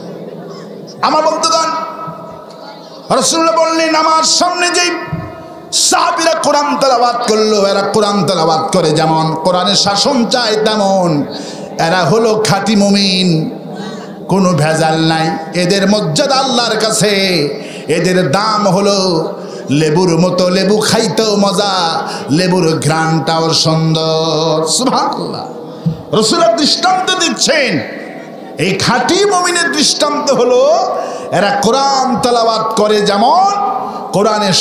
S1: আমার বন্ধুগণ, রাসূলুল্লাহ বললেন আমার সামনে যেই সাহাবীরা কোরআন তেলাওয়াত করলো, এরা কোরআন তেলাওয়াত করে যেমন কোরআনের শাসন চায় তেমন, এরা হলো খাঁটি মুমিন, কোনো ভেজাল নাই। এদের মর্যাদা আল্লাহর কাছে, এদের দাম হলো লেবুর মতো, লেবু খাইতেও মজা, লেবুর ঘ্রাণটাও সুন্দর। সুবহানাল্লাহ। রাসূলুল্লাহ দৃষ্টান্ত দিচ্ছেন, এই খাঁটি মুমিনের দৃষ্টান্ত হলো এরা কোরআন তেলাওয়াত করে যেমন কোরআনের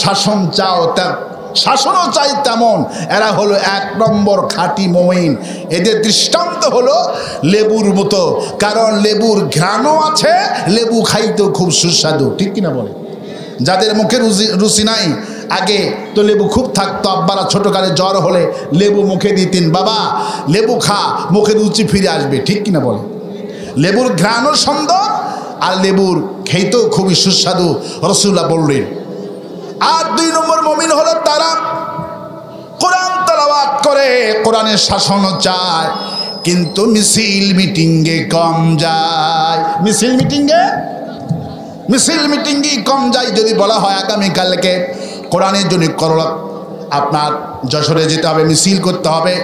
S1: শাসনও চাই তেমন, এরা হলো এক নম্বর খাঁটি মুমিন। এদের দৃষ্টান্ত হলো লেবুর মতো, কারণ লেবুর ঘ্রাণও আছে, লেবু খাইতেও খুব সুস্বাদু। ঠিক কিনা বলে? যাদের মুখে রুচি নাই, আগে তো লেবু খুব থাকতো, আব্বারা ছোটকালে জ্বর হলে লেবু মুখে দিতেন, বাবা লেবু খা, মুখে রুচি ফিরে আসবে। ঠিক কিনা বলে? লেবুর ঘ্রাণও সুন্দর আর লেবুর খেতেও খুবই সুস্বাদু, রাসূলুল্লাহ বললেন। আর দুই নম্বর মুমিন হলো তারা কোরআন তেলাওয়াত করে, কোরআনের শাসনও চায়, কিন্তু মিছিল মিটিংয়ে কম যায়। মিছিল মিটিংয়ে কম যায়। যদি বলা হয় আগামীকালকে কোরআনের জন্য আপনার যশোরে যেতে হবে, মিছিল করতে হবে,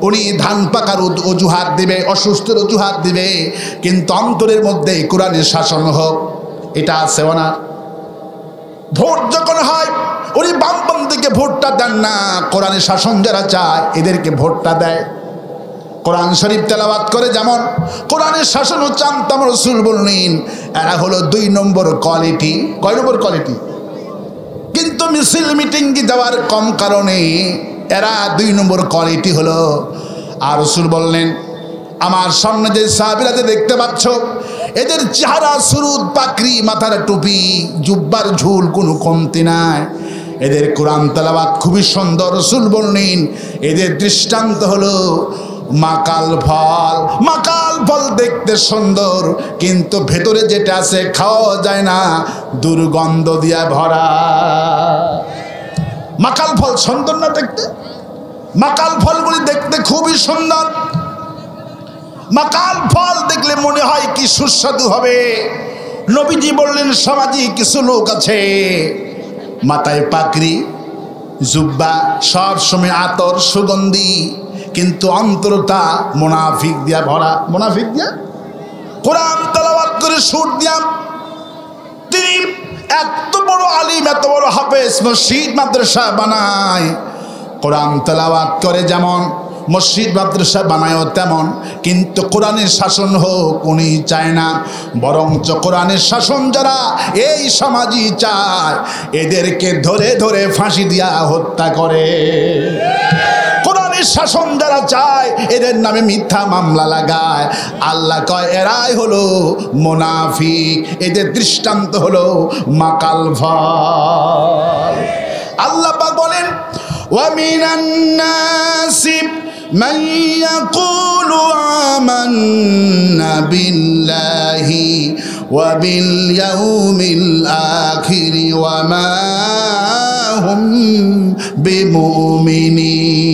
S1: উনি ধান পাকার অজুহাত দিবে, অসুস্থের অজুহাত দিবে, কিন্তু অন্তরের মধ্যে কোরআনের শাসন হোক, এটা আছে ওনার। ভোট যখন হয় উনি বামপন্থীকে ভোটটা দেন না, কোরআনের শাসন যারা চায় এদেরকে ভোটটা দেয়। কোরআন শরীফ তেলাওয়াত করে যেমন কোরআনের শাসনও চান তেমন, রাসূল বললেন এরা হলো দুই নম্বর কোয়ালিটি। কয় নম্বর কোয়ালিটি? কিন্তু মিছিল মিটিংয়ে যাওয়ার কম কারণে এরা দুই নম্বর কোয়ালিটি হলো। আর রাসূল বললেন আমার সামনে যে সাহাবীরাকে দেখতে পাচ্ছ, এদের চেহারা সুরুদ, পাকড়ি, মাথার টুপি, জুব্বার ঝুল কোনো কমতি নাই, এদের কোরআন তেলাওয়াত খুবই সুন্দর। রাসূল বললেন এদের দৃষ্টান্ত হলো মাকাল ফল। মাকাল ফল দেখতে সুন্দর, কিন্তু ভেতরে যেটা আছে খাওয়া যায় না, দুর্গন্ধ দিয়া ভরা। মাকাল ফল সুন্দর না দেখতে? মাকাল ফলগুলি দেখতে খুবই সুন্দর। মাকাল ফল দেখলে মনে হয় কি সুস্বাদু হবে। নবীজি বললেন সমাজে কিছু লোক আছে মাথায় পাকড়ি, জুব্বা, সব সময় আতর সুগন্ধি, কিন্তু অন্তরটা মুনাফিক দিয়া ভরা। মুনাফিক দিয়া কোরআন তেলাওয়াত করে সুর দিয়া তিনি এত বড় আলিম, এত বড় হাফেজ, মসজিদ মাদ্রাসা বানায়, কোরআন তেলাওয়াত করে যেমন মসজিদ মাদ্রাসা বানায়ও তেমন, কিন্তু কোরআনের শাসন হোক উনি চায় না। বরঞ্চ কোরআনের শাসন যারা এই সমাজই চায় এদেরকে ধরে ধরে ফাঁসি দিয়া হত্যা করে। কোরআনের শাসন যারা চায় এদের নামে মিথ্যা মামলা লাগায়। আল্লাহ কয় এরাই হলো মুনাফিক, এদের দৃষ্টান্ত হলো মাকাল ফল। আল্লাহ পাক বলেন ওয়া মিনান নাসি মান ইয়াকুলু আমান্না বিল্লাহি ওয়া বিল ইয়াউমিল আখির ওয়া মা হুম বিমুমিনিন।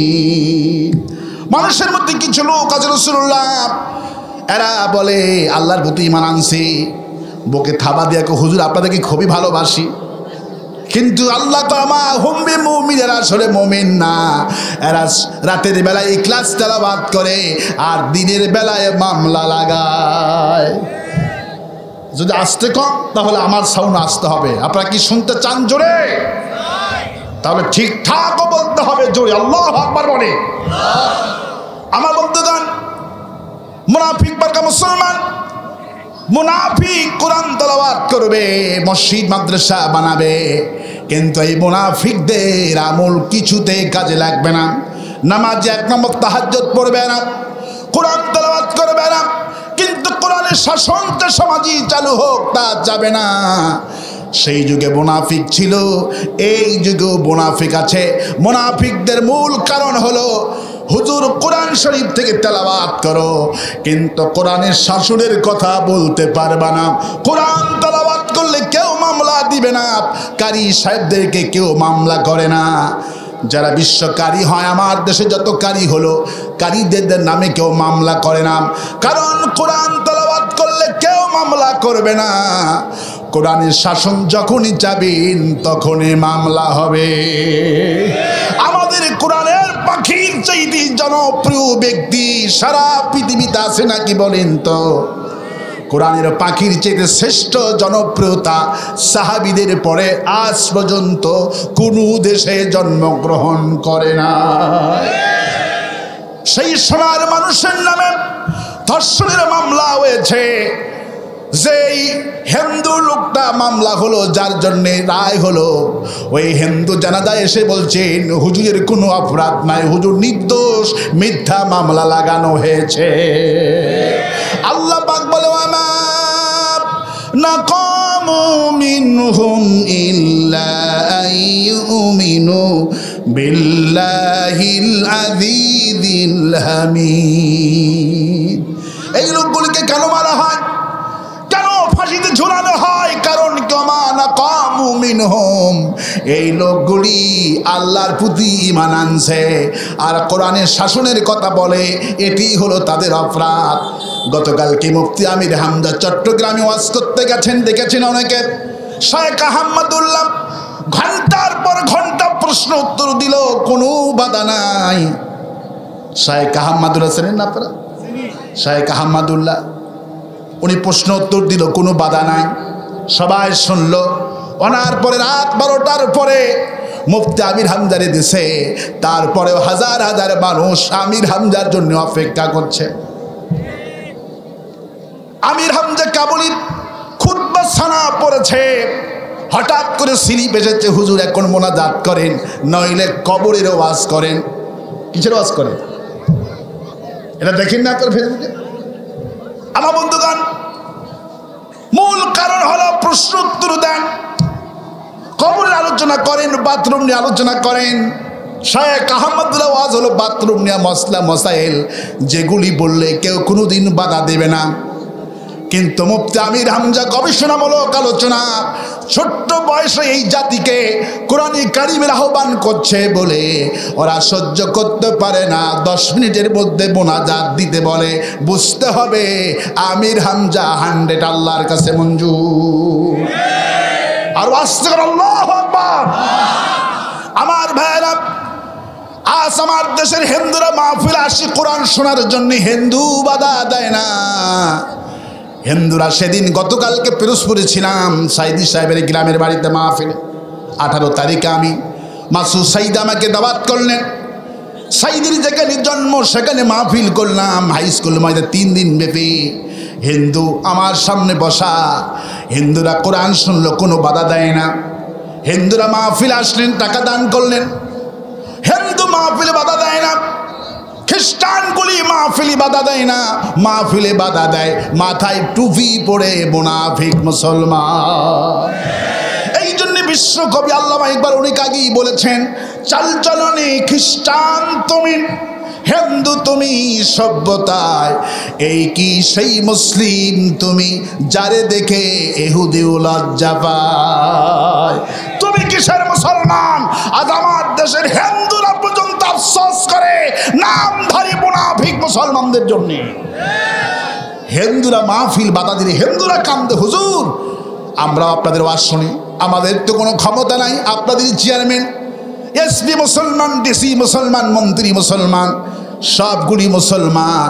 S1: মানুষের মধ্যে কিছু লোক আছে রাসূলুল্লাহ, এরা বলে আল্লাহর প্রতি ঈমান আনছে, বুকে থাবা দিয়ে হুজুর আপনাদেরকে খুবই ভালোবাসি, কিন্তু আল্লাহ তাআলা হুম বিমুমিন, এরা আসলে মুমিন না। এরা রাতের বেলায় ইখলাস তেলাওয়াত করে আর দিনের বেলায় মামলা লাগায়। যদি আসতে কম তাহলে আমার সাউন্ড আসতে হবে। আপনারা কি শুনতে চান জোরে? তাহলে ঠিকঠাকও বলতে হবে জোরে, আল্লাহু আকবার বলে। আমার বন্ধুগণ, মুনাফিক বারকা মুসলমান, মুনাফিক কোরআন তেলাওয়াত করবে, মসজিদ মাদ্রাসা বানাবে, কিন্তু এই মুনাফিকদের আমল কিছুতে কাজে লাগবে না। নামাজে 1 নম্বর তাহাজ্জুদ পড়বে না, কোরআন তেলাওয়াত করবে না, কিন্তু কোরআনের শাসনটা সমাজে চালু হোক তা যাবে না। সেই যুগে মুনাফিক ছিল, এই যুগেও মুনাফিক আছে। মুনাফিকদের মূল কারণ হলো হুজুর কোরআন শরীফ থেকে তেলাওয়াত করো, কিন্তু কোরআনের শাসনের কথা বলতে পারবা না। কোরআন তেলাওয়াত করলে কেউ মামলা দিবে না, কারি সাহেবদেরকে কেউ মামলা করে না। যারা বিশ্বকারী হয়, আমার দেশে যত কারি হলো, কারীদের নামে কেউ মামলা করে না, কারণ কোরআন তেলাওয়াত করলে কেউ মামলা করবে না। কোরআনের শাসন যখনই যাবেন তখনই মামলা হবে। আমাদের কোরআনের পাখির চাইতে জনপ্রিয় ব্যক্তি সারা পৃথিবীতে আছে নাকি বলেন তো? কোরআনের পাখির চাইতে শ্রেষ্ঠ জনপ্রিয়তা সাহাবীদের পরে আজ পর্যন্ত কোনো দেশে জন্মগ্রহণ করে না। সেই সোনার মানুষের নামে ধর্ষণের মামলা হয়েছে। যেই হিন্দু লোকটা মামলা হলো, যার জন্য রায় হলো, ওই হিন্দু জানাজা এসে বলছেন হুজুরের কোনো অপরাধ নাই, হুজুর নির্দোষ, মিথ্যা মামলা লাগানো হয়েছে। আল্লাহ পাক বলে ওয়ামা নাকামু মিনহুম ইল্লা আইয়ুমিনু বিল্লাহিল আযীযিল হামিদ। এই লোকগুলিকে কেন মারা হয়, কেন ফাঁসিতে ঝুলানো হয়? কারণ কামা নাকামু মিনহুম, এই লোকগুলি আল্লাহর প্রতি ঈমান আনছে আর কোরআনের শাসনের কথা বলে, এটি হলো তাদের অপরাধ। গতকালকে মুফতি আমির হামজা চট্টগ্রামে ওয়াজ করতে গেছেন, দেখেছেন অনেকে। শেখ আহমদুল্লাহ ঘন্টার পর ঘন্টা প্রশ্ন উত্তর দিল, কোনো বাধা নাই। শেখ আহমদুল্লাহ ছিলেন না আপনারা? শেখ আহমদুল্লাহ উনি প্রশ্ন উত্তর দিল, কোনো বাধা নাই, সবাই শুনলো। ওনার পরে রাত 12টার পরে মুফতি আমির হামজারে দিছে, তারপরেও হাজার হাজার মানুষ আমির হামজার জন্য অপেক্ষা করছে। আমির হামজা কাবুলি খুতবা সানা পড়েছে, হঠাৎ করে স্লিপ এসেছে, হুজুর এখন মোনাজাত করেন, নইলে কবরের ওয়াজ করেন। কিসের ওয়াজ করেন এটা দেখেন না আপনার ফেসবুকে? আমার বন্ধুগণ, মূল কারণ হলো প্রশ্ন উত্তর দেন, কবরের আলোচনা করেন, বাথরুম নিয়ে আলোচনা করেন। শেখ আহমদুল্লাহ ওয়াজ হলো বাথরুম নিয়ে মসলা মসাইল, যেগুলি বললে কেউ কোনোদিন বাধা দেবে না। কিন্তু মুফতি আমির হামজা গবেষণামূলক আলোচনা, ছোট্ট বয়সে এই জাতিকে কোরআনে কারিমের আহ্বান করছে বলে ওরা সহ্য করতে পারে না। 10 মিনিটের মধ্যে মোনাজাত দিতে বলে, বুঝতে হবে আমির হামজা 100 আল্লাহর কাছে মঞ্জুর। আর আস্তে করে আল্লাহু আকবার। আমার ভাইরা, আজ আমার দেশের হিন্দুরা মাহফিল আসে কোরআন শোনার জন্য, হিন্দু বাধা দেয় না। হিন্দুরা সেদিন গতকালকে পিরোজপুরে ছিলাম, সাইদি সাহেবের গ্রামের বাড়িতে মাহফিলে। 18 তারিখে আমি মাসুদ সাইদ আমাকে দাওয়াত করলেন। সাইদির যেখানে জন্ম সেখানে মাহফিল করলাম, হাই স্কুল ময়দানে 3 দিন ব্যাপী। হিন্দু আমার সামনে বসা, হিন্দুরা কোরআন শুনলো, কোনো বাধা দেয় না। হিন্দুরা মাহফিল আসলেন, টাকা দান করলেন, হিন্দু মাহফিলে বাধা দেয় না। খ্রিস্টানগুলি মাহফিলে বাধা দেয় না, মাহফিলে বাধা দেয় মাথায় টুপি পরে মুনাফিক মুসলমান। এই জন্য বিশ্বকবি আল্লামা ইকবাল অনেক আগেই বলেছেন, চালচলনে খ্রিস্টান তুমি, হিন্দু তুমি সভ্যতায়, এই কি সেই মুসলিম তুমি, যারে দেখে ইহুদিও লজ্জা পায়। তুমি কিসের মুসলমান? আজ আমার দেশের হিন্দুরা পর্যন্ত আফসোস করে নামধারী মুনাফিক মুসলমানদের জন্য। হিন্দুরা মাহফিল বাধা দিলে হিন্দুরা কান্দে, হুজুর আমরা আপনাদের ওয়াজ শুনি, আমাদের তো কোনো ক্ষমতা নাই, আপনাদের চেয়ারম্যান এসপি মুসলমান, ডিসি মুসলমান, মন্ত্রী মুসলমান, সবগুলি মুসলমান।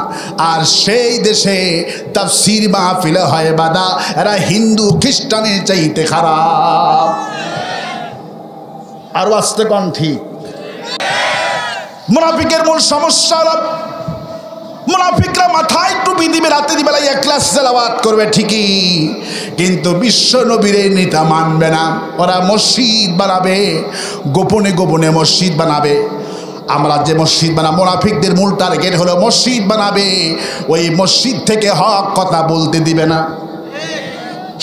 S1: আর সেই দেশে তাফসীর মাহফিলে হয় বাধা, এরা হিন্দু খ্রিস্টানের চাইতে খারাপ। আর আসতে কোন ঠিক? মুনাফিকের মূল সমস্যা হলো মুনাফিকরা মাথায় টুপি দিবে, রাতের বেলায় ইখলাস তেলাওয়াত করবে ঠিকই, কিন্তু বিশ্ব নবীর এই নীতিটা মানবে না। ওরা মসজিদ বানাবে, গোপনে গোপনে মসজিদ বানাবে। আমরা যে মসজিদ বানাবো, মুনাফিকদের মূল টার্গেট হলো মসজিদ বানাবে, ওই মসজিদ থেকে হক কথা বলতে দিবে না।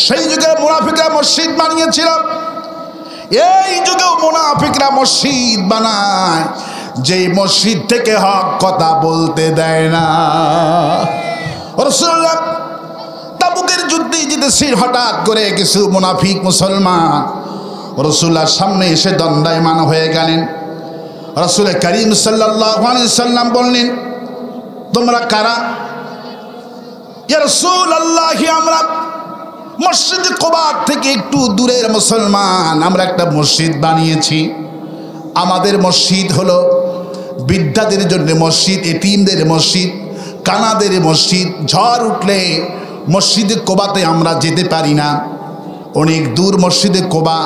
S1: সেই যুগে মুনাফিকরা মসজিদ বানিয়েছিল, এই যুগেও মুনাফিকরা মসজিদ বানায়, যে মসজিদ থেকে হক কথা বলতে দেয় না। রাসূলুল্লাহ তাবুকের যুদ্ধে যেতেছেন, হঠাৎ করে কিছু মুনাফিক মুসলমান রাসূলুল্লাহর সামনে এসে দণ্ডায়মান হয়ে গেলেন। রাসূল করিম সাল্লাল্লাহু আলাইহি সাল্লাম বললেন, তোমরা কারা? ইয়া রাসূলুল্লাহ, আমরা মসজিদ কুবা থেকে একটু দূরের মুসলমান, আমরা একটা মসজিদ বানিয়েছি। আমাদের মসজিদ হলো বৃদ্ধাদের জন্য মসজিদ, এতিমদের মসজিদ, কানাদের মসজিদ। ঝড় উঠলে মসজিদে কোবাতে আমরা যেতে পারি না, অনেক দূর মসজিদে কোবা।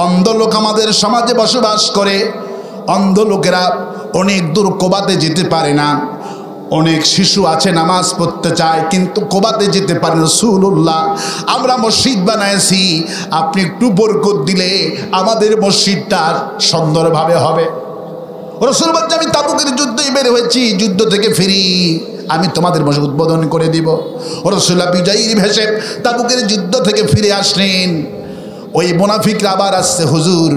S1: অন্ধ লোক আমাদের সমাজে বসবাস করে, অন্ধ লোকেরা অনেক দূর কোবাতে যেতে পারে না। অনেক শিশু আছে নামাজ পড়তে চায় কিন্তু কোবাতে যেতে পারে না। রাসূলুল্লাহ, আমরা মসজিদ বানাইছি, আপনি একটু বরকত দিলে আমাদের মসজিদটা সুন্দরভাবে হবে। রাসূল বলছে, আমি তাবুকের যুদ্ধে বের হয়েছি, যুদ্ধ থেকে ফিরি, আমি তোমাদের মসজিদ উদ্বোধন করে দিব। রাসূলুল্লাহ বিজয়ী ভেসে তাবুকের যুদ্ধ থেকে ফিরে আসলেন। ওই মুনাফিকরা আবার আসছে, হুজুর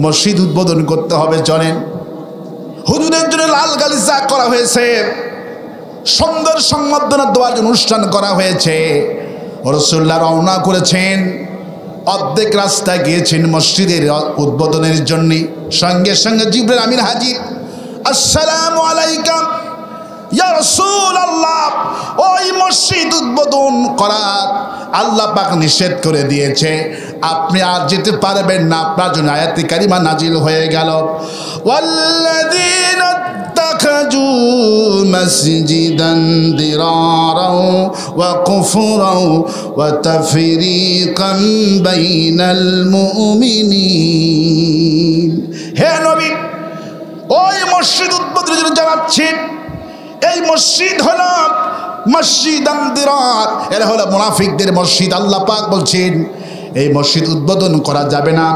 S1: মসজিদ উদ্বোধন করতে হবে, চলেন। হুজুরের জন্য লাল গালিচা করা হয়েছে, সুন্দর সংবর্ধনা দেওয়ার অনুষ্ঠান করা হয়েছে। রাসূলুল্লাহ রওনা করেছেন, অর্ধেক রাস্তা গিয়েছেন মসজিদের উদ্বোধনের জন্য। সঙ্গে সঙ্গে জিবরাইল আমিন হাজির। আসসালামু আলাইকা ইয়া রাসূলুল্লাহ, ওই মসজিদ উদ্বোধন করার আল্লাহ পাক নিষেধ করে দিয়েছে, আপনি আর যেতে পারবেন না। আপনার জন্য আয়াতে কারিমা নাজিল হয়ে গেল, ওয়াল্লাযীনা ইত্তাখাযু মাসজিদান দিরারাও ওয়া কুফরাও ওয়া তাফরীকাম বাইনাল মুমিনিন। হে নবী, ওই মসজিদ উদ্বোধনের জন্য জানাচ্ছেন, এই মসজিদ হলো মসজিদান দিরার, এরা হলো মুনাফিকদের মসজিদ। আল্লাহ পাক বলছেন এই মসজিদ উদ্বোধন করা যাবে না।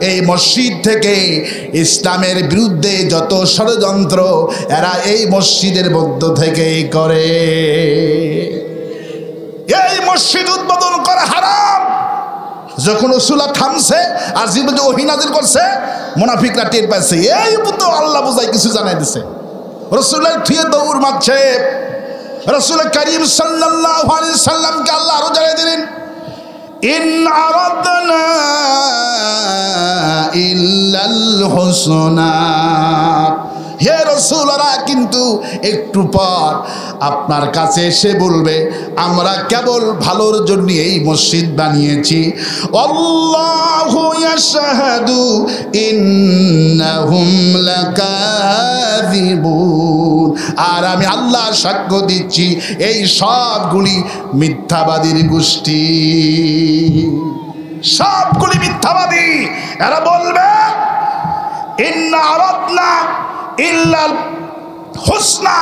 S1: এই মসজিদ থেকে ইসলামের বিরুদ্ধে যত ষড়যন্ত্র এরা এই মসজিদের মধ্য থেকেই করে। এই মসজিদ উদ্বোধন করা হারাম। যখন রাসূলুল্লাহ থামছে আর জিবরিল ওহী নাযিল করছে, মুনাফিকরা টের পাইছে, এই তো আল্লাহ বুঝাই কিছু জানাই দিছে। রাসূলুল্লাহ থিয়ে দৌড় মারছে। রাসূল করিম সাল্লাল্লাহু আলাইহি সাল্লামকে আল্লাহ আরো জানিয়ে দিলেন, ইন আরাদনা ইল্লাল হুসনা। হে রাসূলরা, কিন্তু একটু পর আপনার কাছে এসে বলবে আমরা কেবল ভালোর জন্য এই মসজিদ বানিয়েছি। আল্লাহু ইয়াশহাদু ইন্নাহুম লাকাযিবুন, আর আমি আল্লাহ সাক্ষ্য দিচ্ছি এই সবগুলি মিথ্যাবাদীর গোষ্ঠী, সবগুলি মিথ্যাবাদী। এরা বলবে ইন্না আরাদনা ইল্লাল হুসনা,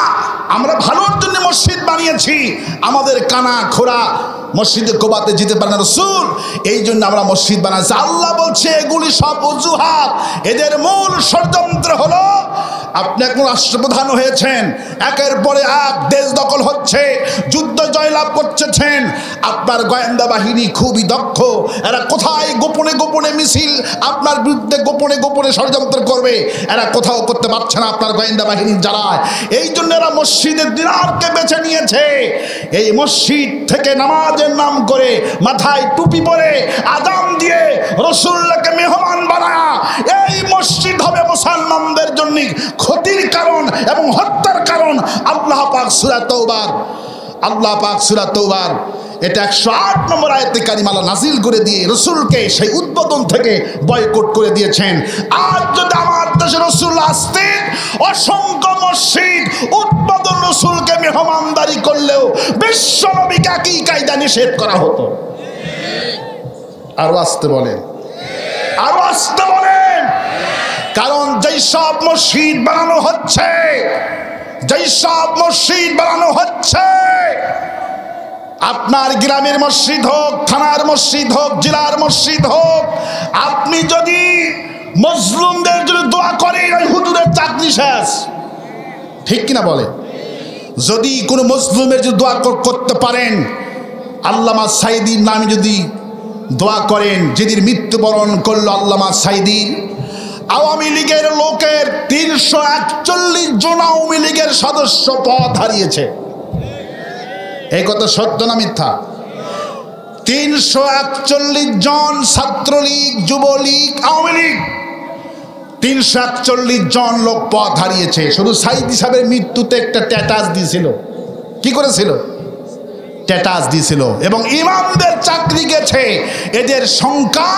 S1: আমরা ভালোর জন্য মসজিদ বানিয়েছি, আমাদের কানা খোরা মসজিদে কোবাতে যেতে পারে না রাসূল, এই জন্য আমরা মসজিদ বানাইছি। আল্লাহ বলছে এগুলি সব অজুহাত, এদের মূল ষড়যন্ত্র হলো আপনি এখন রাষ্ট্রপ্রধান হয়েছেন, একের পরে এক দেশ দখল হচ্ছে, যুদ্ধ জয়লাভ করছেন, আপনার গোয়েন্দা বাহিনী খুবই দক্ষ, এরা কোথায় গোপনে গোপনে মিছিল আপনার বিরুদ্ধে গোপনে গোপনে ষড়যন্ত্র করবে, এরা কোথাও করতে পারছে না আপনার গোয়েন্দা বাহিনীর জ্বালায়। এই জন্য এরা মসজিদের দিনারকে বেছে নিয়েছে। এই মসজিদ থেকে নামাজের নাম করে মাথায় টুপি পরে আযান দিয়ে রাসূলুল্লাহকে মেহমান বানায়া এই মসজিদ হবে মুসলমানদের জন্য ক্ষতির কারণ এবং হত্যার কারণ। আল্লাহ পাক সূরা তাওবার এটা 108 নম্বর আয়াতে কারিমা নাজিল করে দিয়ে রাসূলকে সেই উদ্বোধন থেকে বয়কট করে দিয়েছেন। আজ যদি আমার দেশে রাসূল আসতেন, অসংখ্য মসজিদ উদ্বোধন রাসূলকে মেহমানদারি করলেও বিশ্ব নবীকে একই কায়দা নিষেধ করা হতো। আরো আসতে বলেন, আরো আসতে বলেন। কারণ যেই সব মসজিদ বানানো হচ্ছে, যেই সব মসজিদ বানানো হচ্ছে, আপনার গ্রামের মসজিদ হোক, থানার মসজিদ হোক, জেলার মসজিদ হোক, আপনি যদি মজলুমদের জন্য দোয়া করেন, ওই হুজুরের চাকরি শেষ। ঠিক কিনা বলে? যদি কোনো মজলুমের যদি দোয়া করতে পারেন, আল্লামা সাইদির নামে যদি দোয়া করেন, যেদিন মৃত্যুবরণ করলো আল্লামা সাইদির, আওয়ামী লীগের লোকের 341 জন আওয়ামী লীগের সদস্য পদ হারিয়েছে। এই কথা সত্য না মিথ্যা? 341 জন ছাত্রলীগ, যুবলীগ, আওয়ামী লীগ 341 জন লোক পদ হারিয়েছে। শুধু সাইদি সাহেবের মৃত্যুতে একটা স্ট্যাটাস দিয়েছিল। কি করেছিল? স্ট্যাটাস দিয়েছিল। এবং ইমামদের চাকরি গেছে, এদের সংখ্যা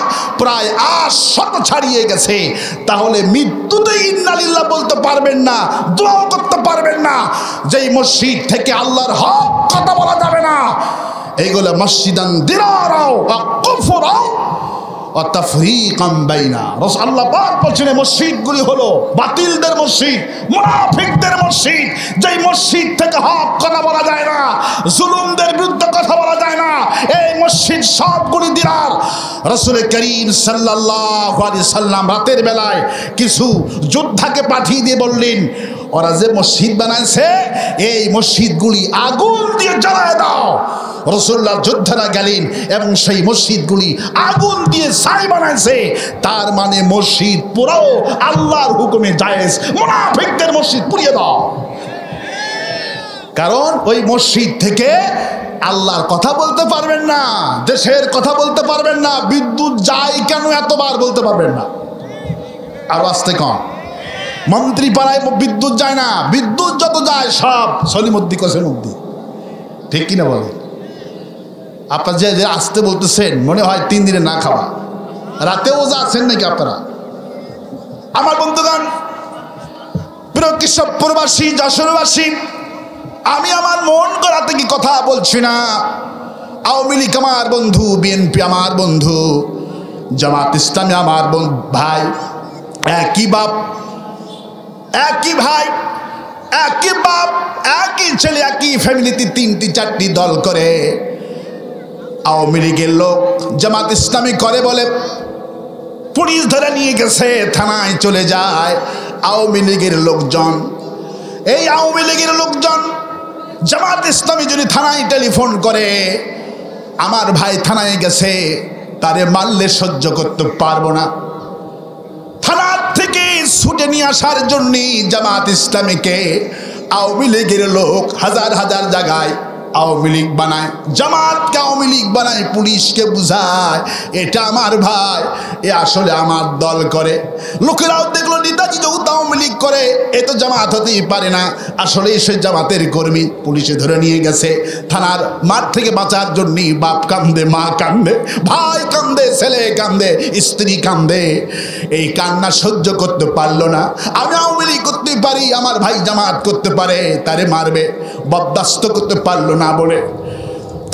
S1: প্রায় 800 ছাড়িয়ে গেছে। তাহলে মৃত্যুতে ইন্নালিল্লাহ বলতে পারবেন না, দোয়া করতে পারবেন না। যেই মসজিদ থেকে আল্লাহর হক কথা বলা যাবে না, এইগুলো মসজিদান দিরারাও ওয়া কুফরাও ওয়া তাফরীকাম বাইনা। আল্লাহ পাক বলেন মসজিদগুলি হলো বাতিলদের মসজিদ, মুনাফিকদের মসজিদ। যেই মসজিদ থেকে হক কথা বলা যায় না, জুলুমদের বিরুদ্ধে কথা বলা যায় না, এই মসজিদ সবগুলি দিরার। রাসূল করিম সাল্লাল্লাহু আলাইহি সাল্লাম রাতের বেলায় কিছু যোদ্ধাকে পাঠিয়ে দিয়ে বললেন, ওরা যে মসজিদ বানাইছে, এই মসজিদগুলি আগুন দিয়ে জ্বালায় দাও। রাসূলুল্লাহ যোদ্ধারা গেলেন এবং সেই মসজিদগুলি আগুন দিয়ে ছাই বানাইছে। তার মানে মসজিদ পুরো আল্লাহর হুকুমে জায়েজ। মুনাফিকদের মসজিদ পুড়িয়ে দাও। কারণ ওই মসজিদ থেকে আল্লাহর কথা বলতে পারবেন না, দেশের কথা বলতে পারবেন না, বিদ্যুৎ যায় কেন এতবার বলতে পারবেন না। আর আসতে কম, মন্ত্রী পাড়ায় বিদ্যুৎ যায় না, বিদ্যুৎ যত যায় সব সলিমুদ্দি কসেমুদ্দি। ঠিক কিনা বলে? আপনার যে আসতে বলতেছেন, মনে হয় 3 দিনে না খাওয়া। রাতেও যাচ্ছেন নাকি আপনারা? আমার বন্ধুগণ, প্রিয় কৃষক প্রবাসী, যশোরবাসী, আমি আমার মন গড়া থেকে কথা বলছি না। আওয়ামী লীগ আমার বন্ধু, বিএনপি আমার বন্ধু, জামাত ইসলামী আমার ভাই, একই বাপ, একই ভাই, একই বাপ, একই ছেলে, একই ফ্যামিলিতে 3টি 4টি দল করে। আওয়ামী লীগের লোক জামাত ইসলামী করে বলে পুলিশ ধরে নিয়ে গেছে, থানায় চলে যায় আওয়ামী লীগের লোকজন। এই আওয়ামী লীগের লোকজন জামাত ইসলামী যদি থানায় টেলিফোন করে, আমার ভাই থানায় গেছে, তারে মারলে সহ্য করতে পারবো না, থানার থেকে ছুটে নিয়ে আসার জন্য জামাত ইসলামীকে আওয়ামী লীগের লোক হাজার হাজার জায়গায় আওয়ামী লীগ বানায়, জামাতকে আওয়ামী লীগ বানায়, পুলিশকে বুঝায় এটা আমার ভাই, এ আসলে আমার দল করে। লোকেরাও দেখলো নেতাজি যেহেতু আওয়ামী লীগ করে, এ তো জামাত হতেই পারে না, আসলে সে জামাতের কর্মী। পুলিশে ধরে নিয়ে গেছে। থানার মাঠ থেকে বাঁচার জন্য বাপ কান্দে, মা কান্দে, ভাই কান্দে, ছেলে কান্দে, স্ত্রী কান্দে। এই কান্না সহ্য করতে পারলো না। আমি আওয়ামী লীগ করতে পারি, আমার ভাই জামাত করতে পারে, তারে মারবে, বরদাস্ত করতে পারলো না বলে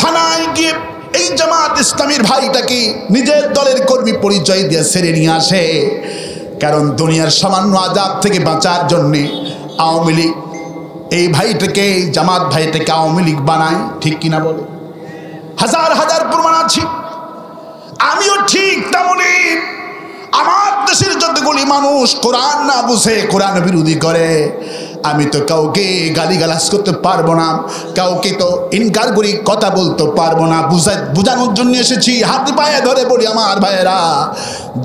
S1: থানায় গিয়ে এই জামাত ইসলামীর ভাইটাকে নিজের দলের কর্মী পরিচয় দিয়ে ছেড়ে নিয়ে আসে। কারণ দুনিয়ার সামান্য আযাব থেকে বাঁচার জন্য আওয়ামী লীগ এই ভাইটাকে, জামাত ভাইটাকে আওয়ামী লীগ বানায়। ঠিক কিনা বলে? হাজার হাজার প্রমাণ আছে। আমিও ঠিক তেমনি আমার দেশের যতগুলি মানুষ কোরআন না বুঝে, কোরআন বিরোধী করে, আমি তো কাউকে গালিগালাজ করতে পারবো না, কাউকে তো ইনকার করি কথা বলতে পারবো না। বুঝানোর জন্য এসেছি, হাতে পায়ে ধরে বলি আমার ভাইয়েরা,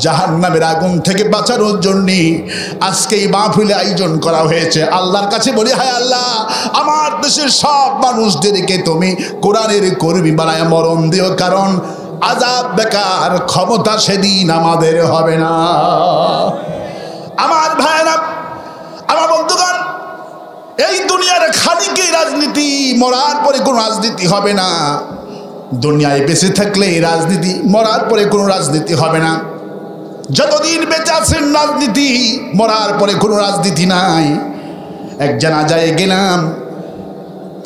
S1: জাহান্নামের আগুন থেকে বাঁচানোর জন্য আজকে এই মাহফিলে আয়োজন করা হয়েছে। আল্লাহর কাছে বলি, হায় আল্লাহ, আমার দেশের সব মানুষদেরকে তুমি কোরআনের কর্মী বানায় মরণ দিও, কারণ আযাব বেকার, ক্ষমতা সেদিন আমাদের হবে না। আমার ভাইয়েরা, আমার বন্ধুগণ, এই দুনিয়ার খানিকই রাজনীতি, মরার পরে কোনো রাজনীতি হবে না। দুনিয়ায় বেঁচে থাকলে রাজনীতি, মরার পরে কোনো রাজনীতি হবে না। যতদিন বেঁচে আছেন রাজনীতি, মরার পরে কোনো রাজনীতি নাই। এক জানাজায় গেলাম,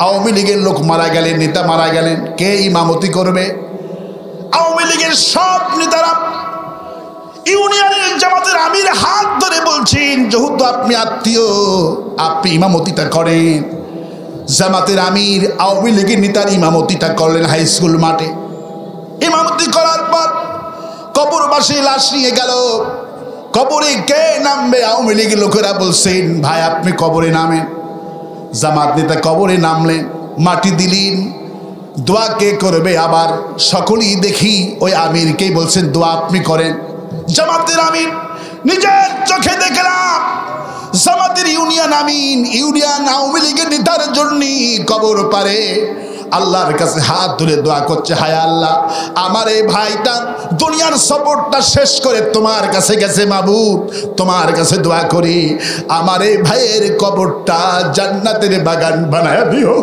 S1: আওয়ামী লীগের লোক মারা গেলেন, নেতা মারা গেলেন, কে ইমামতি করবে? আওয়ামী লীগের সব নেতারা ইউনিয়নের জামাতের আমির হাত ধরে বলছেন, যেহেতু আপনি আত্মীয়, আপনি ইমামতিটা করেন। জামাতের আমির আওয়ামী লীগের নেতার ইমামতিটা করলেন হাই স্কুল মাঠে। ইমামতি করার পর কবরবাসী লাশ নিয়ে গেল। কবরে কে নামবে? আওয়ামী লীগের লোকেরা বলছেন, ভাই আপনি কবরে নামেন। জামাত নেতা কবরে নামলেন, মাটি দিলেন। দোয়া কে করবে? আবার সকলেই দেখি ওই আমিরকেই বলছেন দোয়া আপনি করেন। জামাতের আমির নিজের চোখে দেখলাম জামাতের ইউনিয়ন আমিন, ইউনিয়ন আওয়ামী লীগের নেতার জন্য কবর পারে আল্লাহর কাছে হাত তুলে দোয়া করছে, হায় আল্লাহ আমার এই ভাইটা দুনিয়ার সফরটা শেষ করে তোমার কাছে গেছে, মাবুদ তোমার কাছে দোয়া করি আমার এই ভাইয়ের কবরটা জান্নাতের বাগান বানায় দিও,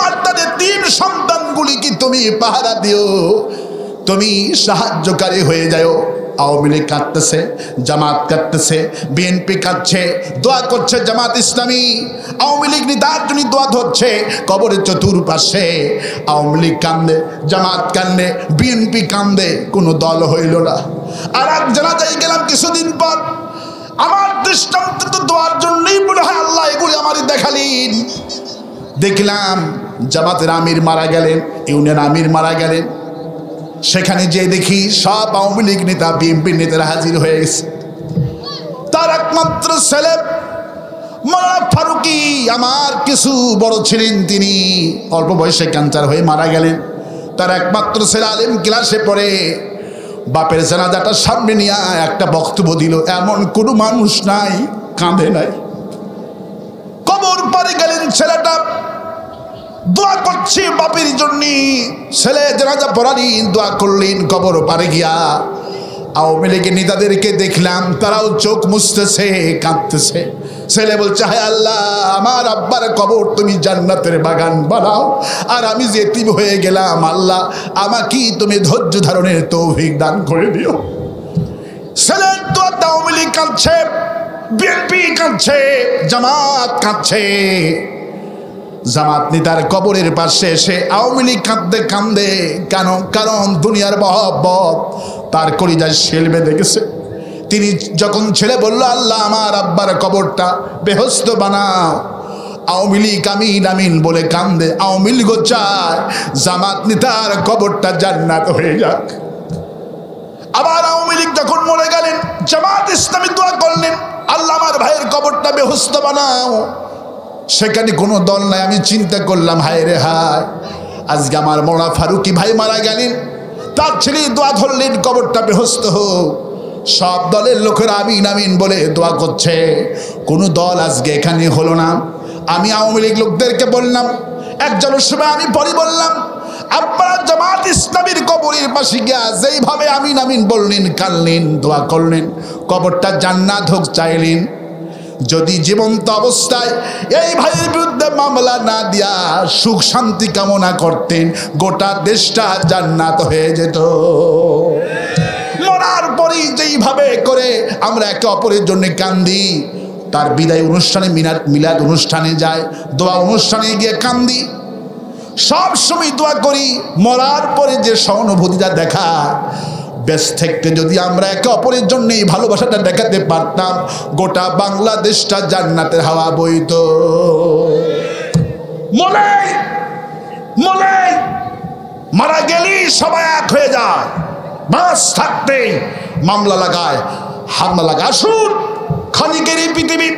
S1: আর তাদের 3 সন্তানগুলিকে তুমি পাহারা দিও, তুমি সাহায্যকারী হয়ে যাও। আওয়ামী লীগ কাঁদতেছে, জামাত কাঁদতেছে, বিএনপি কাঁদছে, দোয়া করছে জামাত ইসলামী। আওয়ামী লীগ নেতার জন্য দোয়া ধরছে। কবরের চতুর্পাশে আওয়ামী লীগ কান্দে, জামাত কান্দে, বিএনপি কান্দে, কোনো দল হইল না। আর এক জানাজায় গেলাম কিছুদিন পর, আমার দৃষ্টান্ত তো দোয়ার জন্যই মনে হয় আল্লাহ এগুলি আমারই দেখালেন। দেখলাম জামাতের আমির মারা গেলেন, ইউনিয়ন আমির মারা গেলেন। সেখানে যে দেখি সব আওয়ামী লীগ নেতা, বিএনপি নেতারা হাজির হয়ে গেছে। তার একমাত্র ছেলে মাওলানা ফারুকি, আমার কিছু বড় ছিলেন, তিনি অল্প বয়সে ক্যান্সার হয়ে মারা গেলেন। তার একমাত্র ছেলে আলেম ক্লাসে পড়ে, বাপের জানাজাটা সামনে নিয়ে একটা বক্তব্য দিল, এমন কোনো মানুষ নাই কাঁদে নাই। কবর পারে গেলেন ছেলেটা, দোয়া করছি বাপের জন্য। ছেলে জানাজা পড়ালি, দোয়া করলেন। কবর পারে গিয়া আওয়ামী লীগের নেতাদেরকে দেখলাম, তারাও চোখ মুছতেছে, কাঁদতেছে। ছেলে বলছে, হায় আল্লাহ আমার আব্বার কবর তুমি জান্নাতের বাগান বানাও, আর আমি যে এতিম হয়ে গেলাম, আল্লাহ আমাকে তুমি ধৈর্য ধারণের তৌফিক দান করে দিও। ছেলের দোয়াতে আওয়ামী লীগ কাঁদছে, বিএনপি কাঁদছে, জামাত কাঁদছে। জামাত নেতার কবরের পাশে এসে আওয়ামী লীগ কাঁদতে কান্দে কেন? কারণ দুনিয়ার মহব্বত তার কলিজায় শেল বেঁধে গেছে। তিনি যখন ছেলে বলল, আল্লাহ আমার আব্বার কবরটা বেহস্ত বানাও, আওয়ামী লীগ আমিন আমিন বলে কান্দে। আওয়ামী লীগও চায় জামাত নেতার কবরটা জান্নাত হয়ে যাক। আবার আওয়ামী লীগ যখন মরে গেলেন, জামাত ইসলামী দোয়া করলেন, আল্লাহ আমার ভাইয়ের কবরটা বেহস্ত বানাও। সেখানে কোনো দল নাই। আমি চিন্তা করলাম, হায় রে হায়, আজকে আমার মাওলানা ফারুকি ভাই মারা গেলেন, তার ছেলে দোয়া ধরলেন কবরটা বেহস্ত হোক। সব দলের লোকেরা আমিন আমিন বলে দোয়া করছে, কোনো দল আজকে এখানে হলো না। আমি আওয়ামী লীগ লোকদেরকে বললাম, একজনের সময় আমি পরে বললাম, আপনারা জামাত ইসলামীর কবরের পাশে গিয়া যেইভাবে আমিন আমিন বললেন, কানলেন, দোয়া করলেন, কবরটা জান্নাত হোক চাইলেন, যদি জীবন্ত অবস্থায় এই ভাইয়ের বিরুদ্ধে মামলা না দিয়া সুখ শান্তি কামনা করতেন, গোটা দেশটা জান্নাত হয়ে যেত। মরার পরেই যেইভাবে করে আমরা একে অপরের জন্য কান্দি, তার বিদায় অনুষ্ঠানে, মিলাদ অনুষ্ঠানে যায়, দোয়া অনুষ্ঠানে গিয়ে কান্দি, সব সময় দোয়া করি। মরার পরে যে সহানুভূতিটা দেখা, বেশ থাকতে যদি আমরা একে অপরের জন্য এই ভালোবাসাটা দেখাতে পারতাম, গোটা বাংলাদেশটা জান্নাতের হাওয়া বইত। মলে মারা গেলেই সবাই এক হয়ে যায়, বাস থাকতেই মামলা লাগায়, হামলা লাগায়। আসুন, ক্ষণিকের এই পৃথিবী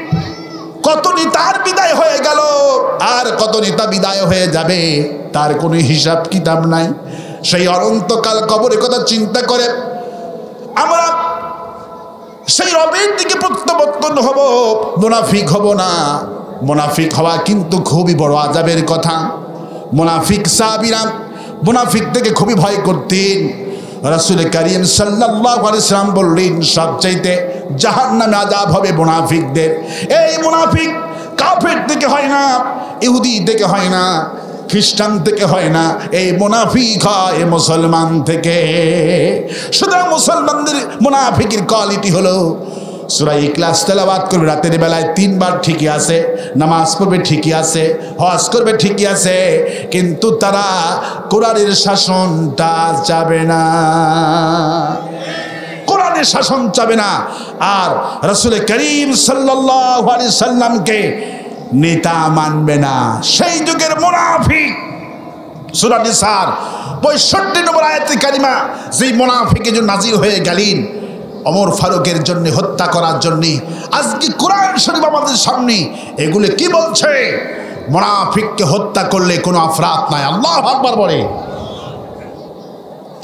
S1: কত নেতার বিদায় হয়ে গেল, আর কত নেতা বিদায় হয়ে যাবে, তার কোনো হিসাব কিতাব নাই। সেই অনন্তকাল কবরের কথা চিন্তা করে আমরা সেই রবের দিকে প্রত্যাবর্তন হব, মুনাফিক হব না। মুনাফিক হওয়া কিন্তু খুবই বড় আযাবের কথা। মুনাফিক সাহাবীরা মুনাফিক থেকে খুবই ভয় করতেন। রাসূল করিম সাল্লাল্লাহু আলাইহি ওয়াসাল্লাম বললেন, সবচাইতে জাহান্নামে আযাব হবে মুনাফিকদের। এই মুনাফিক কাফের থেকে হয় না, ইহুদি থেকে হয় না, খ্রিস্টান থেকে হয় না, এই মুনাফিক হয় মুসলমান থেকে। সুতরাং মুসলমানদের মুনাফিকের কোয়ালিটি হলো সূরা ইখলাস তেলাওয়াত করবে রাতের বেলায় 3 বার, ঠিকই আছে, নামাজ পড়বে ঠিকই আছে, হজ করবে ঠিকই আছে, কিন্তু তারা কোরআনের শাসনটা যাবে না। কোরআনের কোরআনের শাসন চাবে না, আর রাসূল করিম সাল্লাল্লাহু আলাইহি সাল্লামকে নেতা মানবে না, সেই যুগের মুনাফিক। সূরা নিসার 65 নম্বর আয়াতে কারিমা যেই মুনাফিকের জন্য নাজিল হয়ে গেলেন ওমর ফারুকের জন্য, হত্যা করার জন্য। আজকে কোরআন শরীফ আমাদের সামনে এগুলো কি বলছে? মুনাফিককে হত্যা করলে কোনো অপরাধ নাই। আল্লাহু আকবার বলে।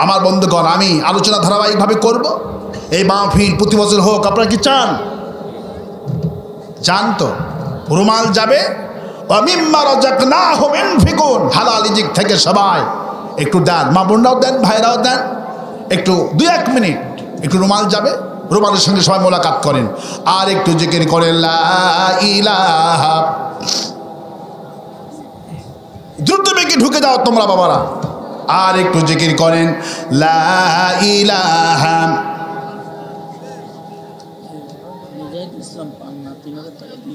S1: আমার বন্ধুগণ, আমি আলোচনা ধারাবাহিকভাবে করব। এই মাহফিল প্রতি বছর হোক, আপনারা কি চান? চান তো? রুমাল যাবে, মিম্মা রাযাকনাহুম ইনফিকুন, হালাল রিজিক থেকে সবাই একটু দেন, মা বোনরাও দেন, ভাইরাও দেন, একটু 2-1 মিনিট একটু রুমাল যাবে, রুমালের সঙ্গে সবাই মোলাকাত করেন, আর একটু জিকির করেন লা ইলাহা। দ্রুত বেগে ঢুকে যাও তোমরা বাবারা, আর একটু জিকির করেন লা ইলাহা।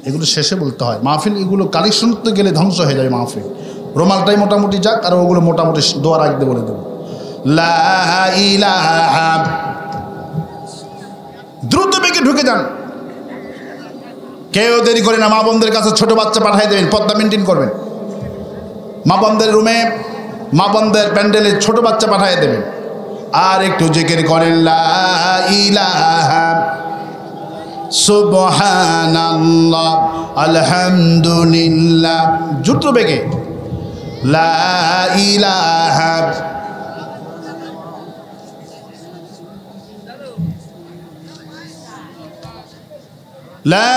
S1: এগুলো শেষে বলতে হয় মাহফিল, এগুলো কালেকশন তো গেলে ধ্বংস হয়ে যাবে মাহফিল। রুমালটাই মোটামুটি যাক, আর ওগুলো মোটামুটি দোয়া রাখতে বলে দেবো লা ইলাহা। দ্রুত বেগে ঢুকে যান, কেউ দেরি করে না। মা বোনদের কাছে ছোট বাচ্চা পাঠিয়ে দেবেন, পর্দা মেনটেন করবেন। মা বোনদের রুমে, মা বোনদের প্যান্ডেলে ছোট বাচ্চা পাঠিয়ে দেবেন, আর একটু জিকির করেন লা ইলাহা সুবহানাল্লাহ আলহামদুলিল্লাহ। দ্রুত বেগে লা ইলাহা। লা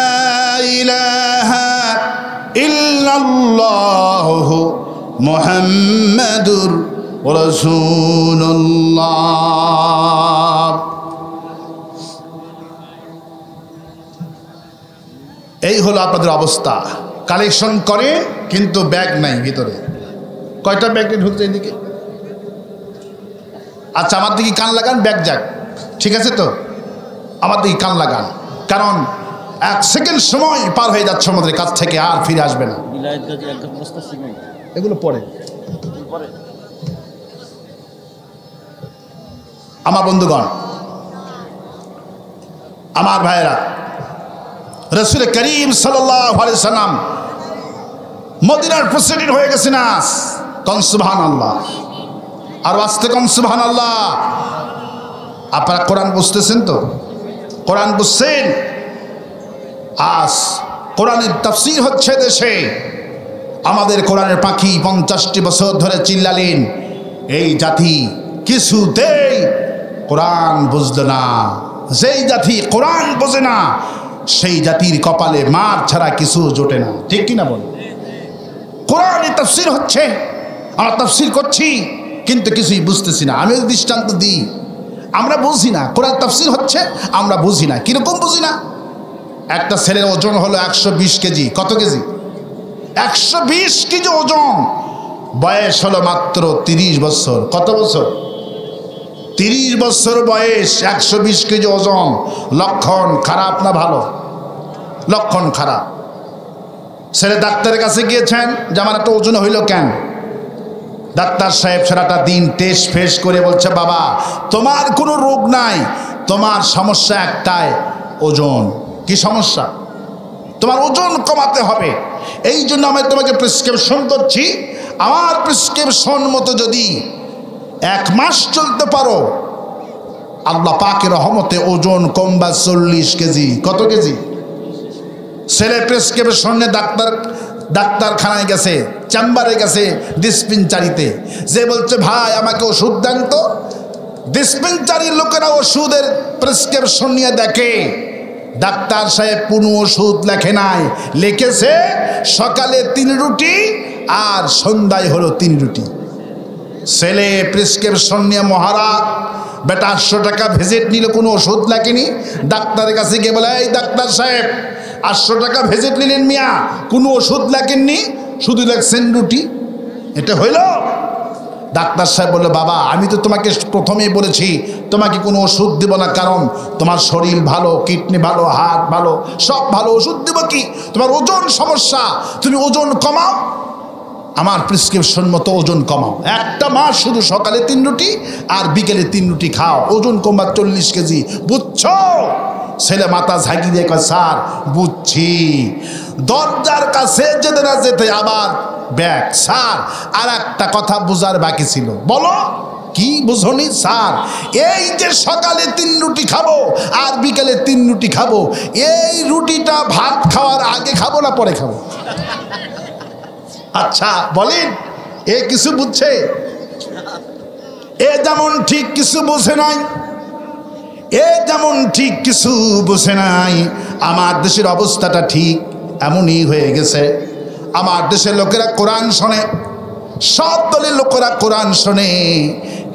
S1: ইলাহা ইল্লাল্লাহু মুহাম্মাদুর রাসূলুল্লাহ। এই হলো আপনাদের অবস্থা। কালেকশন করে কিন্তু ব্যাগ নাই ভিতরে। কয়টা ব্যাগ ঢুকছে এদিকে? আচ্ছা, আমার দিকে কান লাগান, ব্যাগ যাক, ঠিক আছে তো? আমার দিকে কান লাগান, কারণ 1 সেকেন্ড সময় পার হয়ে যাচ্ছে আমাদের কাছ থেকে, আর ফিরে আসবে না। এগুলো পরে আমার বন্ধুগণ, আমার ভাইয়েরা, রাসূল করিম সাল্লাল্লাহু আলাইহি সাল্লাম মদিনার প্রেসিডেন্ট হয়ে গেছেন আজ। কোন সুবহানাল্লাহ, আর আস্তে কোন সুবহানাল্লাহ। আপনারা কোরআন বুঝতেছেন তো? কোরআন বুঝছেন? আজ কোরআনের তাফসীর হচ্ছে দেশে। আমাদের কোরআনের পাখি 50টি বছর ধরে চিল্লালেন, এই জাতি কিছুতেই কোরআন বুঝলো না। যেই জাতি কোরআন বোঝে না, সেই জাতির কপালে মার ছাড়া কিছু জোটে না। ঠিক কিনা বল? কোরআনের তাফসীর হচ্ছে, আমরা তাফসীর করছি, কিন্তু কিছুই বুঝতেছি না। আমি দৃষ্টান্ত দিই, আমরা বুঝি না। কোরআন তাফসীর হচ্ছে, আমরা বুঝি না। কিরকম বুঝি না? একটা ছেলের ওজন হলো 120 কেজি। কত কেজি? 120 কেজি ওজন। বয়স হলো মাত্র 30 বছর। কত বছর? 30 বছর বয়স, 120 কেজি ওজন। লক্ষণ খারাপ না ভালো? লক্ষণ খারাপ। ছেলে ডাক্তারের কাছে গিয়েছেন যে আমার একটা ওজন হইল কেন? ডাক্তার সাহেব সারাটা দিন টেস্ট ফেস করে বলছে, বাবা তোমার কোনো রোগ নাই, তোমার সমস্যা একটাই, ওজন। কি সমস্যা? তোমার ওজন কমাতে হবে। এই জন্য আমি তোমাকে প্রেসক্রিপশন করছি। আমার প্রেসক্রিপশন মতো যদি 1 মাস চলতে পারো, আল্লাহ পাকের রহমতে ওজন কমবা 40 কেজি। কত কেজি? ছেলে প্রেসক্রিপশনে ডাক্তারখানায় গেছে, চেম্বারে গেছে, ডিসপেন্সারিতে, যে বলছে ভাই আমাকে ওষুধ দেন তো। ডিসপেন্সারির লোকেরা ওষুধের প্রেসক্রিপশন নিয়ে দেখে, ডাক্তার সাহেব কোনো ওষুধ লেখে নাই, লিখেছে সকালে 3 রুটি আর সন্ধ্যায় হলো 3 রুটি। ছেলে প্রেসক্রিপশন নিয়ে মহারা, বেটা 800 টাকা ভিজিট নিল, কোনো ওষুধ লেখেনি। ডাক্তারের কাছে গিয়ে বলে, এই ডাক্তার সাহেব 800 টাকা ভিজিট নিলেন মিয়া, কোনো ওষুধ লেখেননি, শুধু লেখছেন রুটি। এটা হইল? ডাক্তার সাহেব বললো, বাবা আমি তো তোমাকে প্রথমেই বলেছি তোমাকে কোনো ওষুধ দিব না, কারণ তোমার শরীর ভালো, কিডনি ভালো, হার্ট ভালো, সব ভালো। ওষুধ দিব কি? তোমার ওজন সমস্যা, তুমি ওজন কমাও। আমার প্রেসক্রিপশন মতো ওজন কমাও, একটা মাস শুধু সকালে 3 রুটি আর বিকেলে 3 রুটি খাও, ওজন কমবা 40 কেজি, বুঝছো? ছেলে মাথা ঝাঁকি দিয়ে কয় স্যার বুঝছি। দরজার কাছে যেতে না যেতে আবার ব্যাগ, স্যার আর একটা কথা বোঝার বাকি ছিল। বলো কি বুঝনি স্যার? এই যে সকালে 3 রুটি খাবো আর বিকেলে 3 রুটি খাবো, এই রুটিটা ভাত খাওয়ার আগে খাবো না পরে খাবো? আচ্ছা বলেন, এ কিছু বুঝছে? এ যেমন ঠিক কিছু বোঝে নাই, এ যেমন ঠিক কিছু বোঝে নাই। আমার দেশের অবস্থাটা ঠিক এমনই হয়ে গেছে। আমার দেশের লোকেরা কোরআন শোনে, সব দলের লোকেরা কোরআন শোনে,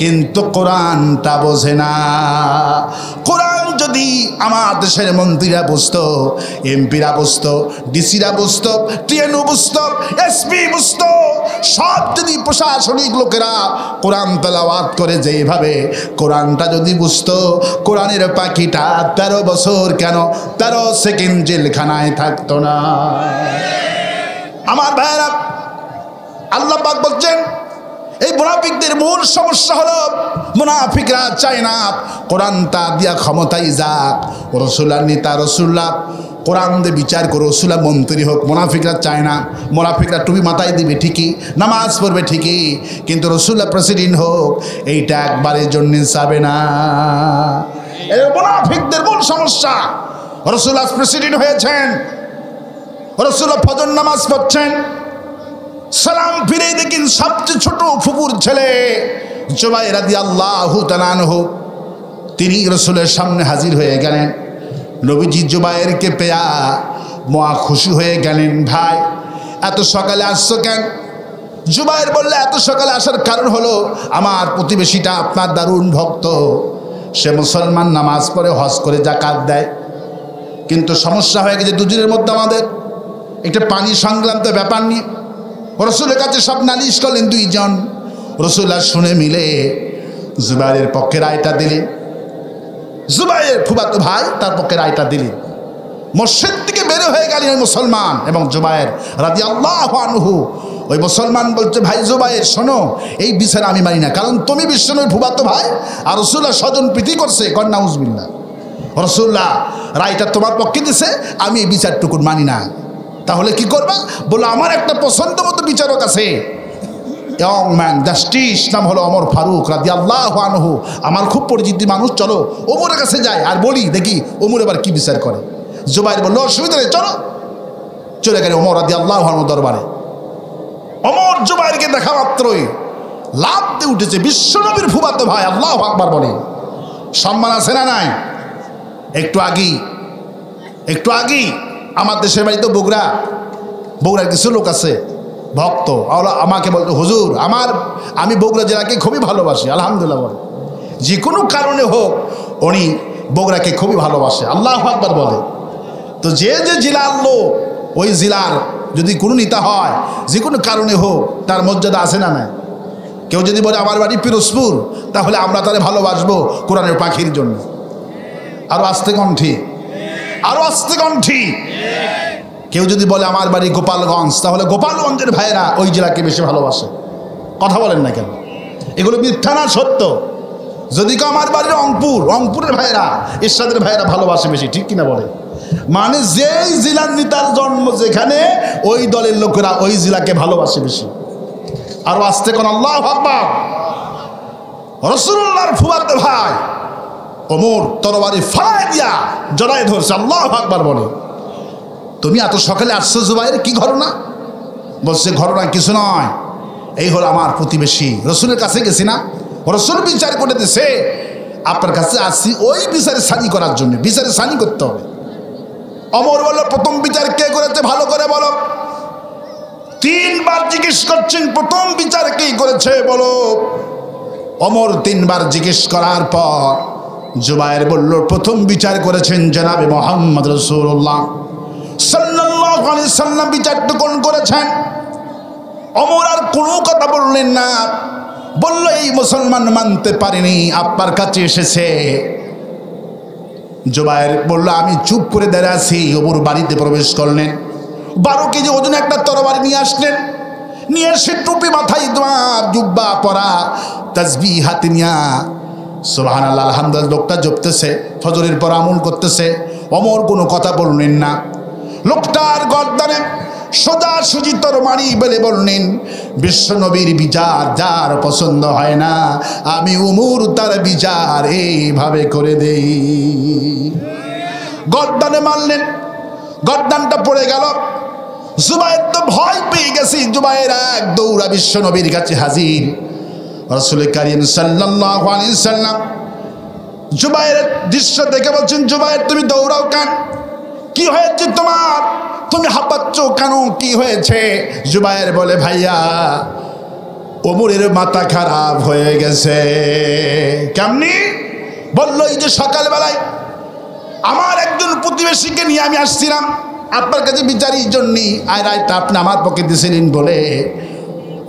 S1: কিন্তু কোরআনটা বোঝে না। কোরআন যদি আমার দেশের মন্ত্রীরা বুঝতো, এমপিরা বুঝতো, ডিসিরা বুঝতো, টিএনও বুঝতো, এসপি বুঝতো, সব যদি প্রশাসনিক লোকেরা কোরআন তেলাওয়াত করে যেভাবে কোরআনটা যদি বুঝতো, কোরআনের পাখিটা 13 বছর কেন 13 সেকেন্ড জেলখানায় থাকতো না। আমার ভাইয়েরা, আল্লাহ পাক বলছেন এই মুনাফিকদের মূল সমস্যা হলো মুনাফিকরা চায় না কোরআনটা দিয়া ক্ষমতায় যাক, রসুল্লাহ নেতা রসুল্লাহ কোরআন দিয়ে বিচার করে রসুল্লাহ মন্ত্রী হোক। মুনাফিকরা চায় না। মুনাফিকরা টুপি মাথায় দিবে ঠিকই, নামাজ পড়বে ঠিকই, কিন্তু রসুল্লাহ প্রেসিডেন্ট হোক এইটা একবারের জন্য চাবে না। এই মুনাফিকদের মূল সমস্যা। রসুল্লাহ প্রেসিডেন্ট হয়েছেন, রসুল্লাহ ফজর নামাজ পড়ছেন, সালাম ফিরে দেখেন সবচেয়ে ছোট ফুপুর ছেলে জুবাইর রাদিয়াল্লাহু তাআলা আনহু তিনি রসুলের সামনে হাজির হয়ে গেলেন। নবীজি জুবাইরকে পেয়া মহা খুশি হয়ে গেলেন। ভাই এত সকালে আসছো কেন? জুবাইর বললে এত সকালে আসার কারণ হলো আমার প্রতিবেশীটা আপনার দারুণ ভক্ত, সে মুসলমান, নামাজ পড়ে, হজ করে, যাকাত দেয়, কিন্তু সমস্যা হয়ে গেছে দুজনের মধ্যে আমাদের একটা পানি সংক্রান্ত ব্যাপার নিয়ে। রসুলের কাছে সব নালিশ করলেন 2 জন। রসুল্লাহ শুনে মিলে জুবাইরের পক্ষে রায়টা দিলেন। জুবাইরের ফুফাতো ভাই তার পক্ষে রায়টা দিলেন। মসজিদ থেকে বের হয়ে গেলেন ওই মুসলমান এবং জুবাইর রাদিয়াল্লাহু আনহু। ওই মুসলমান বলছে, ভাই জুবাইর শোনো, এই বিচার আমি মানি না, কারণ তুমি বিশ্বনবীর ফুফাতো ভাই আর রসুল্লাহ স্বজন প্রীতি করছে, কর নাউজুবিল্লাহ। রসুল্লাহ রায়টা তোমার পক্ষে দিছে, আমি এই বিচারটুকুন মানি না। তাহলে কি করবা? বলো আমার একটা পছন্দ মতো বিচারক আছে, ইয়ং ম্যান জাস্টিস, নাম হলো ওমর ফারুক রাদিয়াল্লাহু আনহু, আমার খুব পরিচিত মানুষ, চলো ওমরের কাছে যাই আর বলি দেখি ওমর এবার কি বিচার করে। জুবাইর বললো অসুবিধা নেই, চলো। চলে গেলে ওমর রাদিয়াল্লাহু আনহু দরবারে। ওমর জুবাইরকে দেখা মাত্রই লাফ দিয়ে উঠেছে, বিশ্বনবীর ফুফাতো ভাই, আল্লাহু আকবার বলে। সম্মান আছে না নাই? একটু আগেই আমার দেশের বাড়ি তো বগুড়ার কিছু লোক আছে ভক্ত, আমাকে বলতো হুজুর আমি বগুড়া জেলাকে খুবই ভালোবাসি, আলহামদুলিল্লাহ বলে, যে কোনো কারণে হোক উনি বগুড়াকে খুবই ভালোবাসে, আল্লাহু আকবার বলে। তো যে জেলার লোক, ওই জেলার যদি কোনো নেতা হয়, যে কোনো কারণে হোক, তার মর্যাদা আছে না নাই? কেউ যদি বলে আমার বাড়ি পিরোজপুর, তাহলে আমরা তারে ভালোবাসবো কোরআনের পাখির জন্য। আরো আস্তে কণ্ঠী। কেউ যদি বলে আমার বাড়ি গোপালগঞ্জ, তাহলে গোপালগঞ্জের ভাইয়েরা ওই জেলাকে বেশি ভালোবাসে। কথা বলেন না কেন? এগুলো মিথ্যা না সত্য? যদি কেউ আমার বাড়ির রংপুরের ভাইয়েরা, এরশাদের ভাইয়েরা ভালোবাসে বেশি, ঠিক কিনা বলে? মানে যেই জেলার নেতার জন্ম যেখানে, ওই দলের লোকেরা ওই জেলাকে ভালোবাসে বেশি। আরো আস্তে কোন আল্লাহু আকবার। রাসূলুল্লাহর ফুফাতো ভাই ওমর তরবারি ফালায় দিয়া জড়ায় ধরছে, আল্লাহু আকবার বলে। তুমি এত সকালে আসছো জুবাইর, কি ঘটনা? বলছে ঘটনা কিছু নয়, এই হলো আমার প্রতিবেশী, রসুলের কাছে গেছি না, রসুল বিচার করে দিছে, আপনার কাছে আসছি ওই বিচারে সানি করার জন্য। বিচারে সানি করতে হবে। ওমর বলল প্রথম বিচার কে করেছে ভালো করে বলো। 3 বার জিজ্ঞেস করছেন প্রথম বিচার কে করেছে বলো। ওমর 3 বার জিজ্ঞেস করার পর জুবাইর বলল প্রথম বিচার করেছেন জনাবে মুহাম্মদ রাসূলুল্লাহ সাল্লাল্লাহু আলাইহি সাল্লাম বিচারটুকুন করেছেন। ওমর আর কোনো কথা বললেন না, বলল এই মুসলমান মানতে পারেনি, আপনার কাছে এসেছে। জুবাইর বলল আমি চুপ করে দাঁড়িয়ে আছি। ওমর বাড়িতে প্রবেশ করলেন, 12 কেজি ওজন একটা তরবারি নিয়ে আসলেন, নিয়ে এসে টুপি মাথায় দেওয়া, জুব্বা পরা, তাসবিহ হাতে নিয়া সুবহানাল্লাহ আলহামদুলিল্লাহ লোকটা জপতেছে, ফজরের পর আমল করতেছে। ওমর কোনো কথা বললেন না। লোকটার গর্দানে সোজাসুজি তরবারি বলে বললেন, বিশ্বনবীর বিচার যার পছন্দ হয় না, আমি ওমর তার বিচার এইভাবে করে দেই। গর্দানে মারলেন, গর্দানটা পড়ে গেল। জুবায়ের তো ভয় পেয়ে গেছে, জুবায়ের এক দৌড়া বিশ্বনবীর কাছে হাজির। রাসূল কারীম সাল্লাল্লাহু আলাইহি সাল্লাম জুবায়ের দৃশ্য দেখে বলছেন, জুবায়ের তুমি দৌড়াও কেন? কি হয়েছে তোমার? তুমি হাঁপাচ্ছ কেন? কি হয়েছে? জুবায়ের বলে, ভাইয়া ওমরের মাথা খারাপ হয়ে গেছে। কেমনি? বলল, এই যে সকালবেলায় আমার একজন প্রতিবেশীকে নিয়ে আমি আসছিলাম আপনার কাছে বিচারির জন্যই, আর রায়টা আপনি আমার পক্ষে দিয়েছিলেন বলে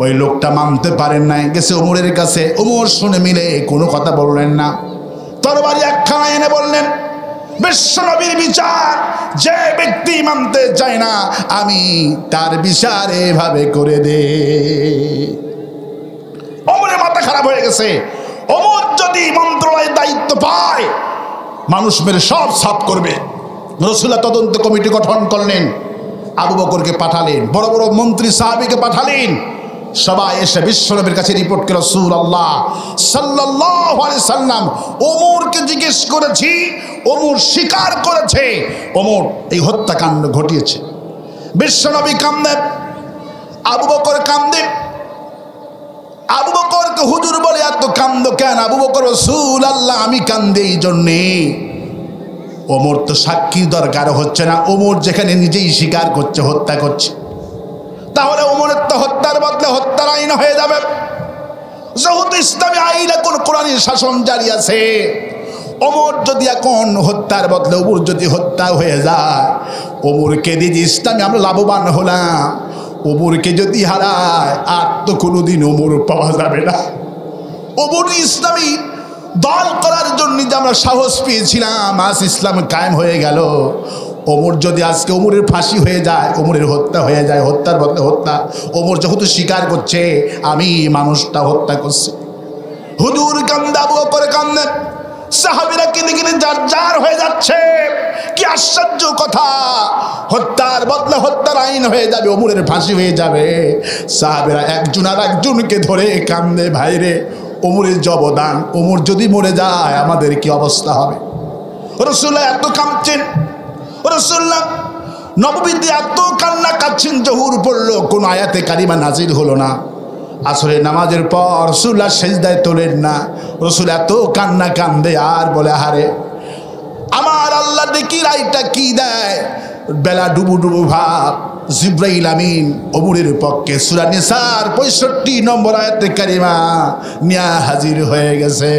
S1: ওই লোকটা মানতে পারেন নাই, গেছে ওমরের কাছে। ওমর শুনে মিলে কোনো কথা বললেন না। তরবারি একখানা এনে বললেন, বিশ্বনবীর বিচার যে ব্যক্তি মানতে চায় না, আমি তার বিচার এভাবে করে দে। ওমরের মাথা খারাপ হয়ে গেছে। ওমর যদি মন্ত্রণালয়ের দায়িত্ব পায়, মানুষ মেরে সব সাফ করবে। রাসূলুল্লাহ তদন্ত কমিটি গঠন করলেন, আবু বকরকে পাঠালেন, বড় বড় মন্ত্রী সাহাবীকে পাঠালেন। সবাই এসে বিশ্বনবীর কাছে রিপোর্ট করে, রাসূলুল্লাহ সাল্লাল্লাহু আলাইহি সাল্লাম ওমরকে জিজ্ঞেস করেছি, ওমর স্বীকার করেছে ওমর এই হত্যাকাণ্ড ঘটিয়েছে। বিশ্বনবী কাঁদেন, আবু বকর কাঁদেন। আবু বকরকে হুজুর বলে, এত কান্দো কেন? আবু বকর, রাসূলুল্লাহ আমি কান্দে এই জন্যে, ওমর তো সাক্ষী দরকার হচ্ছে না, ওমর যেখানে নিজেই স্বীকার করছে হত্যা করছে, তাহলে ওমরের তো হত্যার বদলে হত্যার আইন হয়ে যাবে। যেহেতু ইসলামী আইন এখন কোরআনের শাসন জারি আছে, ওমর যদি এখন হত্যার বদলে ওমর যদি হত্যা হয়ে যায়, ওমরকে দিয়ে ইসলামে আমরা লাভবান হলাম। ওমরকে যদি হারায়, আর তো কোনোদিন ওমর পাওয়া যাবে না। ওমর ইসলামী দল করার জন্য যে আমরা সাহস পেয়েছিলাম, আজ ইসলাম কায়েম হয়ে গেল। ওমর যদি আজকে ওমরের ফাঁসি হয়ে যায়, ওমরের হত্যা হয়ে যায়, হত্যার বদলে হত্যা, ওমর যেহেতু স্বীকার করছে আমি মানুষটা হত্যা করছি। হুজুর কান্দে, আবু বকর কান্দে, সাহাবীরা কিনে কিনে যার যার হয়ে যাচ্ছে। কি আশ্চর্য কথা! হত্যার বদলে হত্যার আইন হয়ে যাবে, ওমরের ফাঁসি হয়ে যাবে। সাহাবীরা একজন আর একজনকে ধরে কান্দে, ভাইরে ওমরের জবদান, ওমর যদি মরে যায় আমাদের কি অবস্থা হবে? রাসূলুল্লাহ এত কাঁদছেন, রাসূলুল্লাহ নববীতে এত কান্না কাঁদছেন, জহুর পড়লো, কোন আয়াতে কারিমা নাজিল হলো না। আসরের নামাজের পর রাসূলুল্লাহ সিজদায় তোলেন না। রাসূল এত কান্না কান্দে আর বলে, আহারে আমার আল্লাহ দেখি রায়টা কি দেয়। বেলা ডুবু ডুবু ভাব, জিবরাইল আমিন ওমরের পক্ষে সূরা নিসার 65 নম্বর আয়াতে কারিমা নিয়া হাজির হয়ে গেছে।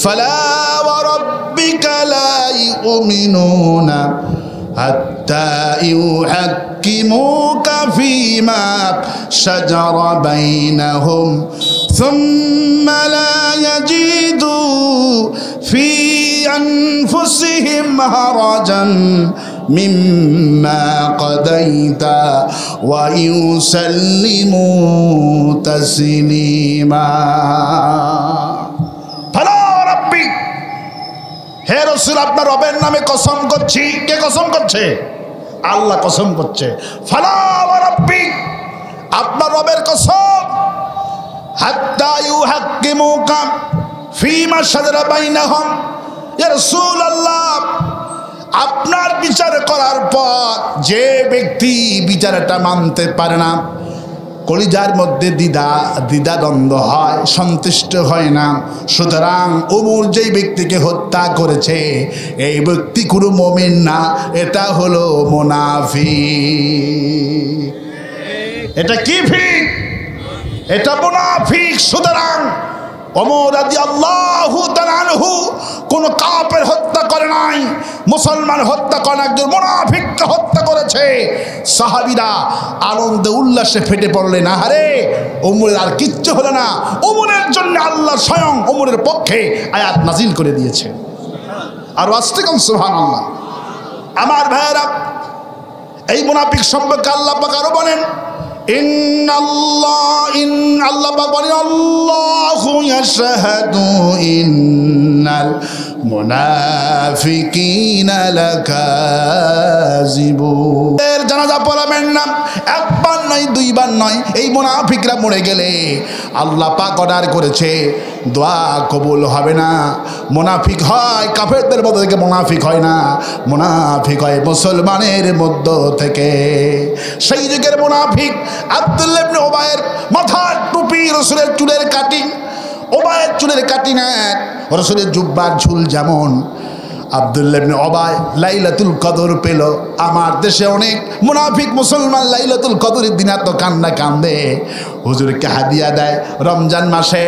S1: ফালা ওয়া রাব্বিকা লা ইউমিনুনা হাত্তা ইউহাক্কিমুকা ফীমা শাজারা বাইনাহুম সুম্মা লা ইয়াজিদু ফি আনফুসিহিম হারাজান মিম্মা কাদাইতা ওয়া ইউসাল্লিমু তাসলিমা। ফালা রাব্বিক, হে রাসূল আপনার রবের নামে কসম করছি। কে কসম করছে? আল্লাহ কসম করছে। ফালা রাব্বিক, আপনার রবের কসম। হাত্তা ইউহাক্কিমুকা ফীমা শাজারা বাইনাহুম, ইয়া রাসূলুল্লাহ আপনার বিচার করার পর যে ব্যক্তি বিচারটা মানতে পারে না, কলিজার মধ্যে দ্বিধাদ্বন্দ্ব হয়, সন্তুষ্ট হয় না, সুতরাং ওমর যেই ব্যক্তিকে হত্যা করেছে এই ব্যক্তি কোনো মুমিন না, এটা হলো মুনাফিক। এটা কি ফিক? এটা মুনাফিক। সুতরাং ওমর রাদিয়াল্লাহু তাআলা আনহু কোন কাফের হত্যা করে নাই, মুসলমান হত্যা করে, একজন মুনাফিককে হত্যা করেছে। সাহাবীরা আনন্দে উল্লাসে ফেটে পড়লেন, আহারে ওমরের আর কিচ্ছু হলো না। ওমরের জন্য আল্লাহ স্বয়ং ওমরের পক্ষে আয়াত নাজিল করে দিয়েছে। আর আস্তে কোন সুবহানাল্লাহ। আমার ভাইয়েরা, এই মুনাফিক সম্পর্কে আল্লাহ পাক আরো বলেন, আল্লাহ পাক বলেন আল্লাহু ইয়াশহাদু ইন্নাল মুনাফিকিনা লাকাযিবুন। এর জানাজা পড়াবেন না, একবার নয় দুইবার নয়। এই মুনাফিকরা মরে গেলে আল্লাহ পাক অর্ডার করেছে দোয়া কবুল হবে না। মুনাফিক হয় কাফেরদের মধ্য থেকে, মুনাফিক হয় না, মুনাফিক হয় মুসলমানের মধ্য থেকে। সেই যুগের মুনাফিক আব্দুল্লাহ ইবনে উবাইয়ের মাথার টুপি, রাসূলের চুলের কাটিং, উবাইয়ের চুলের কাটিং এক, রাসূলের জুব্বার ঝুল যেমন। আব্দুল্লাহ ইবনে উবাই লাইলাতুল কদর পেল। আমার দেশে অনেক মুনাফিক মুসলমান লাইলাতুল কদরের দিন এত কান্না কান্দে, হুজুরকে হাদিয়া দেয়। রমজান মাসে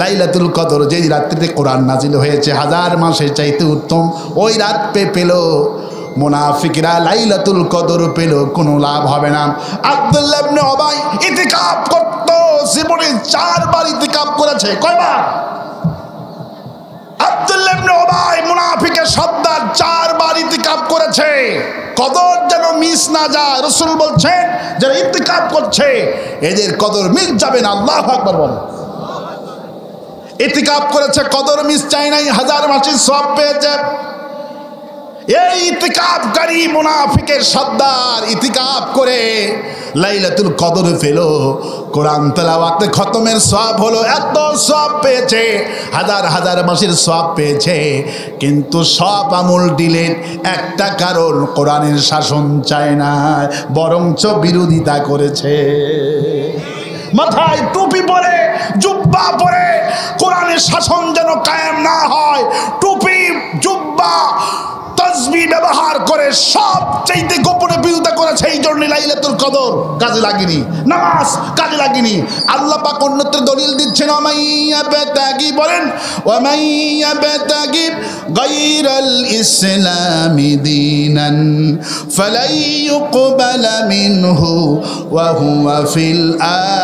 S1: লাইলাতুল কদর, যেই রাত্রিতে কোরআন নাজিল হয়েছে, হাজার মাসের চাইতে উত্তম, ওই রাত পেল। মুনাফিকরা লাইলাতুল কদর পেল, কোনো লাভ হবে না। আব্দুল্লাহ ইবনে উবাই ইতিকাফ করত, জীবনে 4 বার ইতিকাফ করেছে। কয়বার? আব্দুল্লাহ ইবনে উবাই মুনাফিকের সর্দার 4 বার ইতিকাফ করেছে। কদর যেন মিস না যায়। রাসূল বলছেন যারা ইতিকাফ করছে এদের কদর মিস যাবে না। আল্লাহু আকবার বলেন। ইতিকাফ করেছে, কদর মিস চাই নাই, হাজার মাসের সওয়াব পেয়েছে। এই ইতিকাফকারী মুনাফিকের সর্দার ইতিকাফ করে লাইলাতুল কদর পেল। কোরআন তেলাওয়াতে খতমের সওয়াব হলো, এত সওয়াব পেয়েছে, হাজার হাজার মাসের সওয়াব পেয়েছে। কিন্তু সব আমল ডিলেট, একটা কারণ কোরআনের শাসন চায় না, বরঞ্চ বিরোধিতা করেছে। মাথায় টুপি পরে, জুব্বা পরে, কোরআনের শাসন যেন কায়েম না হয়, টুপি জুব্বা তাসবিহ ব্যবহার করে সবচেয়ে গোপনে বিরোধিতা করেছে। এই জন্য লাইলাতুল কদর কাজে লাগেনি, নামাজ কাজে লাগেনি। আল্লাহ পাক অন্যত্র দলিল দিচ্ছেন, ওয়ামাইয়াবতাগি বলেন, ওয়ামাইয়াবতাগি গায়রাল ইসলামি দীনান ফালাই ইউকবালা মিনহু ওয়া হুয়া ফিল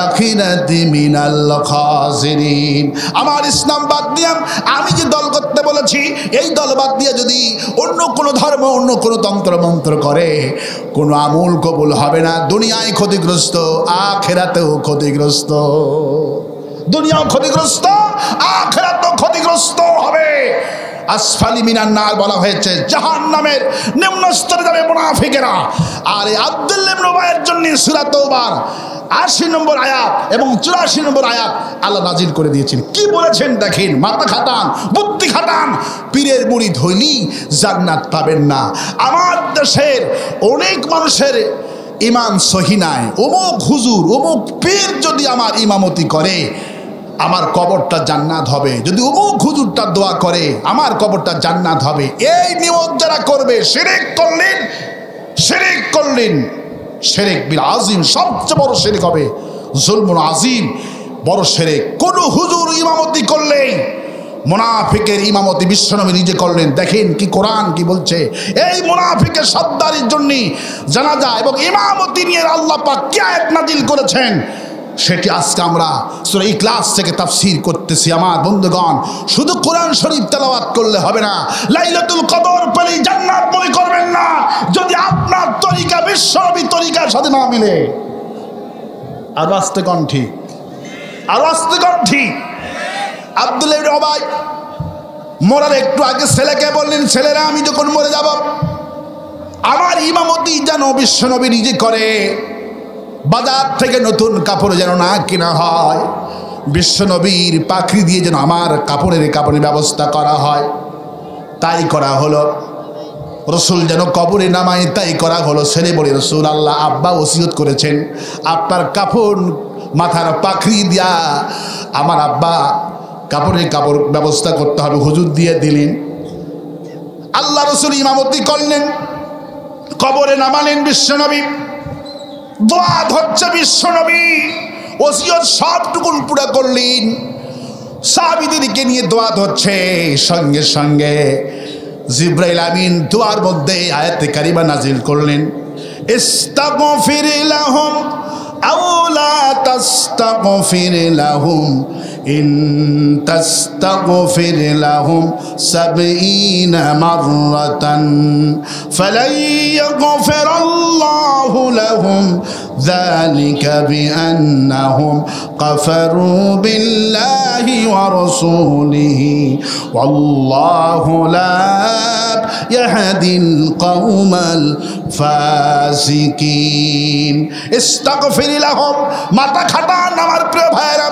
S1: আখিরাতি মিনাল খাসিরিন। আমার ইসলাম বাদ দিয়ে আমি যে দল করতে বলেছি, এই দল বাদ দিয়ে যদি অন্য কোন ধর্ম, অন্য কোন তন্ত্র মন্ত্র করে, কোন আমল কবুল হবে না। দুনিয়ায় ক্ষতিগ্রস্ত, আখিরাতেও ক্ষতিগ্রস্ত। দুনিয়াও ক্ষতিগ্রস্ত, আখিরাতেও ক্ষতিগ্রস্ত হবে। আসফালি মিনান নার বলা হয়েছে, জাহান্নামের নিম্ন স্তরে যাবে মুনাফিকেরা। আর এই আব্দুল্লাহ ইবনে উবাইয়ের জন্য সূরা তাওবার 80 নম্বর আয়াত এবং 84 নম্বর আয়াত আল্লাহ নাজিল করে দিয়েছেন। কি বলেছেন দেখেন, মাথা খাটান, বুদ্ধি খাটান। পীরের মুরিদ হইলি জান্নাত পাবেন না। আমার দেশের অনেক মানুষের ইমান সহি নাই। অমুক হুজুর, অমুক পীর যদি আমার ইমামতি করে আমার কবরটা জান্নাত হবে, যদি অমুক হুজুরটা দোয়া করে আমার কবরটা জান্নাত হবে। এই নিয়ত যারা করবে শিরক করলেন, শিরক করলেন। শিরক বিল আযীম, সবচেয়ে বড় শিরক হবে, যুলমুল আযীম, বড় শিরক। কোন হুজুর ইমামতি করলে মুনাফিকের ইমামতি বিশ্বনবী নিজে করলেন। দেখেন কি কোরআন কি বলছে। এই মুনাফিকের সর্দারির জন্য জানাজা এবং ইমামতি নিয়ে আল্লাহ পাক কি আয়াত নাজিল করেছেন, সেটি আজকে আমরা সূরা ইখলাস থেকে তাফসীর করতেছি। আমার বন্ধুগণ, শুধু কোরআন শরীফ তেলাওয়াত করলে হবে না। লাইলাতুল কদর পেলেই জান্নাত মনে করবেন না, যদি আপনার তরিকা বিশ্বনবীর তরিকার সাথে না মিলে। আর আস্তে কোন ঠিক, আর আস্তে কোন ঠিক। আব্দুল্লাহ ইবনে উবাই মরার একটু আগে ছেলেকে বললেন, ছেলেরা আমি যখন মরে যাব আমার ইমামতি যেন বিশ্বনবী নিজে করে, বাজার থেকে নতুন কাপড় যেন না কেনা হয়, বিশ্বনবীর পাখরি দিয়ে যেন আমার কাপড়ের ব্যবস্থা করা হয়। তাই করা হলো। রসুল যেন কবরে নামায়, তাই করা হলো। ছেলে বলে, রসুল আল্লাহ আব্বা ওসিয়ত করেছেন আপনার কাপড় মাথার পাখরি দিয়া আমার আব্বা কাপড় ব্যবস্থা করতে হবে। হুজুর দিয়ে দিলেন। আল্লাহ রসুল ইমামতি করলেন, কবরে নামালেন বিশ্বনবী। দোয়া হচ্ছে বিশ্বনবী, ওসিয়ত সবটুকুন পুরা করলেন। সাহাবীদেরকে নিয়ে দোয়া হচ্ছে। সঙ্গে সঙ্গে জিবরাইল আমিন দোয়ার মধ্যে আয়াতে কারিমা নাজিল করলেন, ইস্তাগফির লাহুম আও লা তাস্তাগফির লাহুম ইন তাস্তাগফির লাহুম 70 মাররাতান ফালাই ইয়াগফিরাল্লাহু লাহুম যালিকা বিআন্নাহুম কাফারু বিল্লাহি ওয়া রাসূলিহি ওয়াল্লাহু লা ইয়াহদিল কওমাল ফাসিকিন। ইস্তাগফির লাহুম, মাথা খাটান আমার প্রিয় ভাইরা।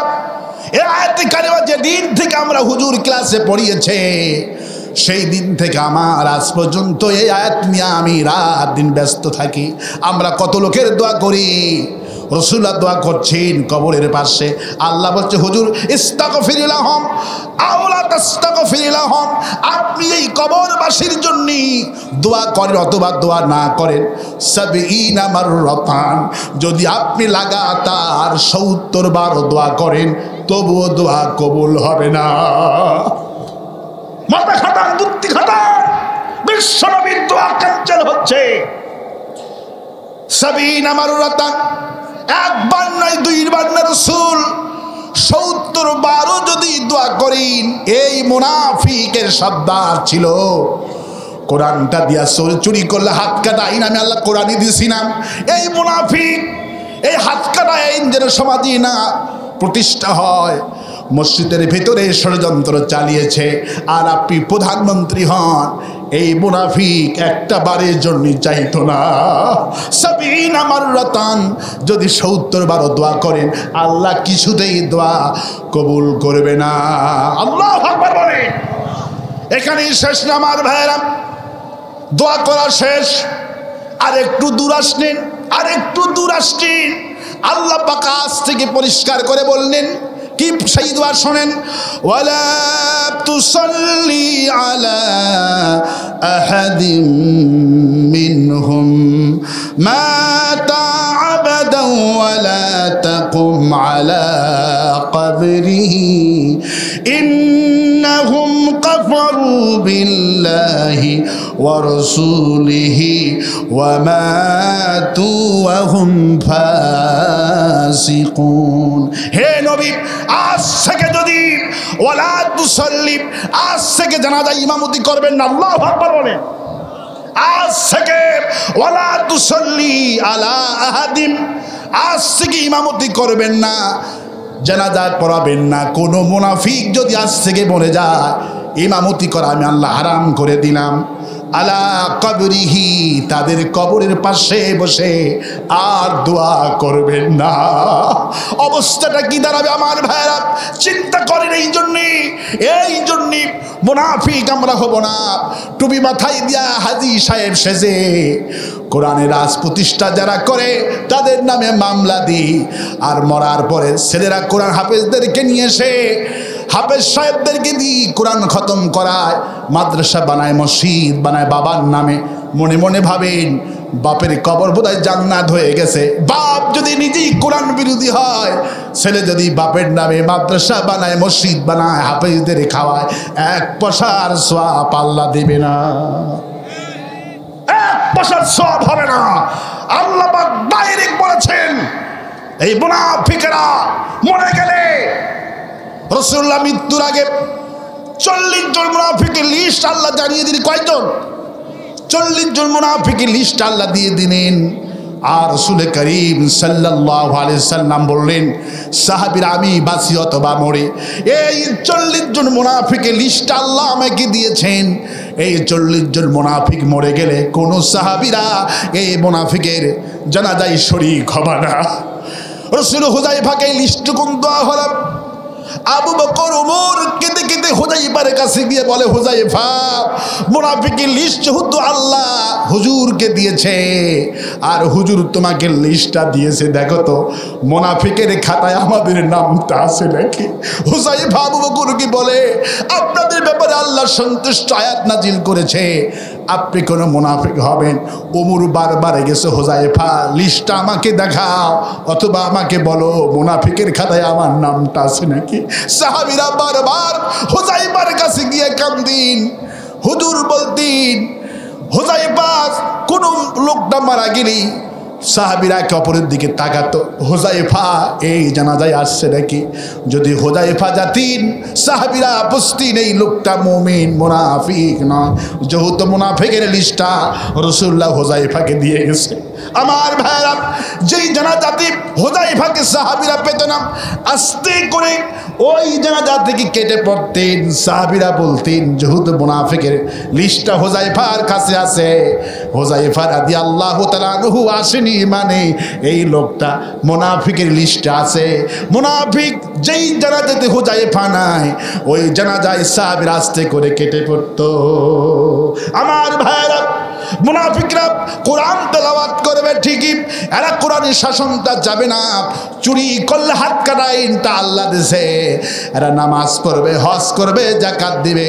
S1: এই আয়াত কারিমা যে দিন থেকে আমরা হুজুর ক্লাসে পড়িয়েছে, সেই দিন থেকে আমার আজ পর্যন্ত এই আয়াত নিয়ে আমি রাত দিন ব্যস্ত থাকি। আমরা কত লোকের দোয়া করি, রাসূলুল্লাহ দোয়া করছেন কবরের পাশে, আল্লাহ বলছে হুজুর ইস্তাগফির লাহুম আওলা তাস্তাগফির লাহুম, আপনি এই কবরবাসীর জন্য দোয়া করেন অথবা দোয়া না করেন, সাবঈনা মাররাতান, যদি আপনি লাগাতার ৭০ বার দোয়া করেন তবুও দোয়া কবুল হবে না। মাথা খাটান, বুদ্ধি খাটান, বিশ্বনবীর দোয়া ক্যান্সেল হচ্ছে। সাবঈনা মাররাতান, একবার নয় দুইবার না রাসূল ৭০ বারও যদি দোয়া করেন। এই মুনাফিকের সাবধান ছিল, কোরআনটা দিয়া চুরি করলে হাত কাটা আইন আমি আল্লাহ কোরআনই দিয়েছি না। এই মুনাফিক এই হাত কাটা আইন যেন সমাজে না প্রতিষ্ঠা হয়, মসজিদের ভিতরে ষড়যন্ত্র চালিয়েছে, আর আপনি প্রধানমন্ত্রী হন, এই মুনাফিক একটা বারের জন্য চাইতো না। সাবঈনা মাররাতান, যদি ৭০ বারও দোয়া করেন আল্লাহ কিছুতেই দোয়া কবুল করবে না। আল্লাহু আকবার বলে। এখানেই শেষ না আমার ভাইরা, দোয়া করা শেষ। আর একটু দূর আসলেন, আর একটু দূর আসছেন, আল্লাহ পাক কাছ থেকে পরিষ্কার করে বললেন কি সেই দোয়া শোনেন, ওয়ালা তুসাল্লি আলা আহাদিম মিনহুম মাতা আবাদান ওয়ালা তাকুম আলা কবরিহি ইন্নাহুম কাফারু বিল্লাহি ওয়া রাসূলিহি ওয়া মাতু ওয়া হুম ফাসিকুন। হে নবী, আজ থেকে যদি ওয়ালা তুসাল্লি, আজ থেকে জানাজা ইমামতি করবেন না। আল্লাহু আকবার বলেন। আজ থেকে ওয়ালা তুসাল্লি আলা আহাদিম, আজ থেকে ইমামতি করবেন না, জানাজা পড়াবেন না। কোনো মুনাফিক যদি আজ থেকে মরে যায়, ইমামতি করা আমি আল্লাহ হারাম করে দিলাম। আলা কবরিহি, তাদের কবরের পাশে বসে আর দোয়া করবেন না। অবস্থাটা কি দাঁড়াবে আমার ভাইরা, চিন্তা করেন। এই জন্যে মুনাফিক আমরা হব না। টুপি মাথায় দিয়া হাজী সাহেব সেজে কোরআনের রাজ প্রতিষ্ঠা যারা করে তাদের নামে মামলা দিই, আর মরার পরে ছেলেরা কোরআন হাফেজদেরকে নিয়ে এসে হাফেজ সাহেবদেরকে দিয়ে কোরআন খতম করায়, মাদ্রাসা বানায়, মসজিদ বানায় বাবার নামে। মনে মনে ভাবেন বাপের কবর বোধহয় জান্নাত হয়ে গেছে। বাপ যদি নিজেই কোরআন বিরোধী হয়, ছেলে যদি বাপের নামে মাদ্রাসা বানায়, মসজিদ বানায়, হাফেজদের খাওয়ায়, 1 পয়সার সওয়াব আল্লাহ দেবে না। 1 পয়সার সওয়াব হবে না। আল্লাহ পাক ডাইরেক্ট বলেছেন, এই মুনাফিকরা মরে গেলে রাসূলুল্লাহ মৃত্যুর আগে 40 জন মুনাফিকের লিস্ট আল্লাহ জানিয়ে দিলেন। কয়জন? 40 জন মুনাফিকের লিস্ট আল্লাহ দিয়ে দিলেন। আর রাসূল করিম সাল্লাল্লাহু আলাইহি সাল্লাম বললেন, সাহাবীরা আমি বাঁচি অথবা মরি, এই 40 জন মুনাফিকের লিস্ট আল্লাহ আমাকে দিয়েছেন। এই 40 জন মুনাফিক মরে গেলে কোন সাহাবীরা এই মুনাফিকের জানাজায় শরীক হবে না। রাসূল হুযায়ফাকে লিস্টটুকুন দেওয়া হলো। আবু বকর ওমর কেঁদে কেঁদে হুযায়ফার কাছে গিয়ে বলে, হুযায়ফা, মুনাফিকের লিস্ট যেহেতু আল্লাহ হুজুরকে দিয়েছে, আর হুজুর তোমাকে লিস্টটা দিয়েছে, দেখো তো মুনাফিকের খাতায় আমাদের নামটা আছে নাকি। হুযায়ফা আবু বকরকে বলে, আপনাদের ব্যাপারে আল্লাহ সন্তুষ্ট আয়াত নাজিল করেছে, আপনি কোনো মুনাফিক হবেন। ওমর বারবার গেছে, হুযায়ফা লিস্টটা আমাকে দেখাও, অথবা আমাকে বলো মুনাফিকের খাতায় আমার নামটা আছে নাকি। সাহাবীরা বারবার হুযায়ফার কাছে গিয়ে কান্দিন। হুজুর বলতেন, হুযায়ফা কোন লোকটা মারা গেলি সাহাবীরা একে অপরের দিকে তাকাতো, হুযায়ফা এই জানাজায় আসছে নাকি? যদি হুযায়ফা জাতিন সাহাবীরা বুঝতেন এই লোকটা মুমিন মুনাফিক নয়, যেহেতু মুনাফিকের লিস্টটা রাসূলুল্লাহ হুযায়ফাকে দিয়ে গেছে। আমার ভাইরা, যেই জানাজাতে হুযায়ফাকে সাহাবীরা পেত না, আস্তে করে ওই জানাজা থেকে কেটে পড়তেন। সাহাবীরা বলতেন যেহেতু মুনাফিকের লিস্টটা হুযায়ফার কাছে আছে, হুযায়ফা রাদিয়াল্লাহু তাআলা আনহু আসেনি মানে এই লোকটা মুনাফিকের লিস্টে আছে। মুনাফিক যেই জানাজাতে হুযায়ফা নাই, ওই জানাজায় সাহাবীরা আস্তে করে কেটে পড়তো। আমার ভাইরা, মুনাফিকরা কোরআন তেলাওয়াত করবে ঠিকই, এরা কোরআনের শাসনটা যাবে না। চুরি করলে হাত কাটা আইনটা আল্লাহ দিছে। এরা নামাজ পড়বে, হজ করবে, যাকাত দিবে,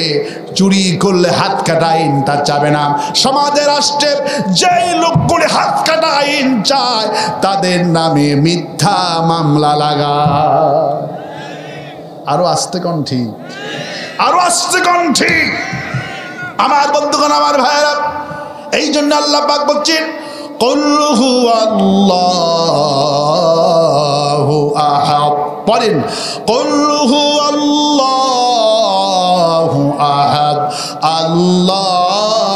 S1: চুরি করলে হাত কাটা আইনটা চাবে না। সমাজে রাষ্ট্রে যেই লোকগুলি হাত কাটা আইন চায় তাদের নামে মিথ্যা মামলা লাগা। আরো আস্তে কোন ঠিক, আরো আস্তে কোন ঠিক। আমার বন্ধুগণ, আমার ভাইয়েরা, এই জন্য আল্লাহ পাক বলছেন কুল হুয়াল্লাহু আহাদ। পড়েন কুল হুয়াল্লাহু আহাদ আল্লাহুস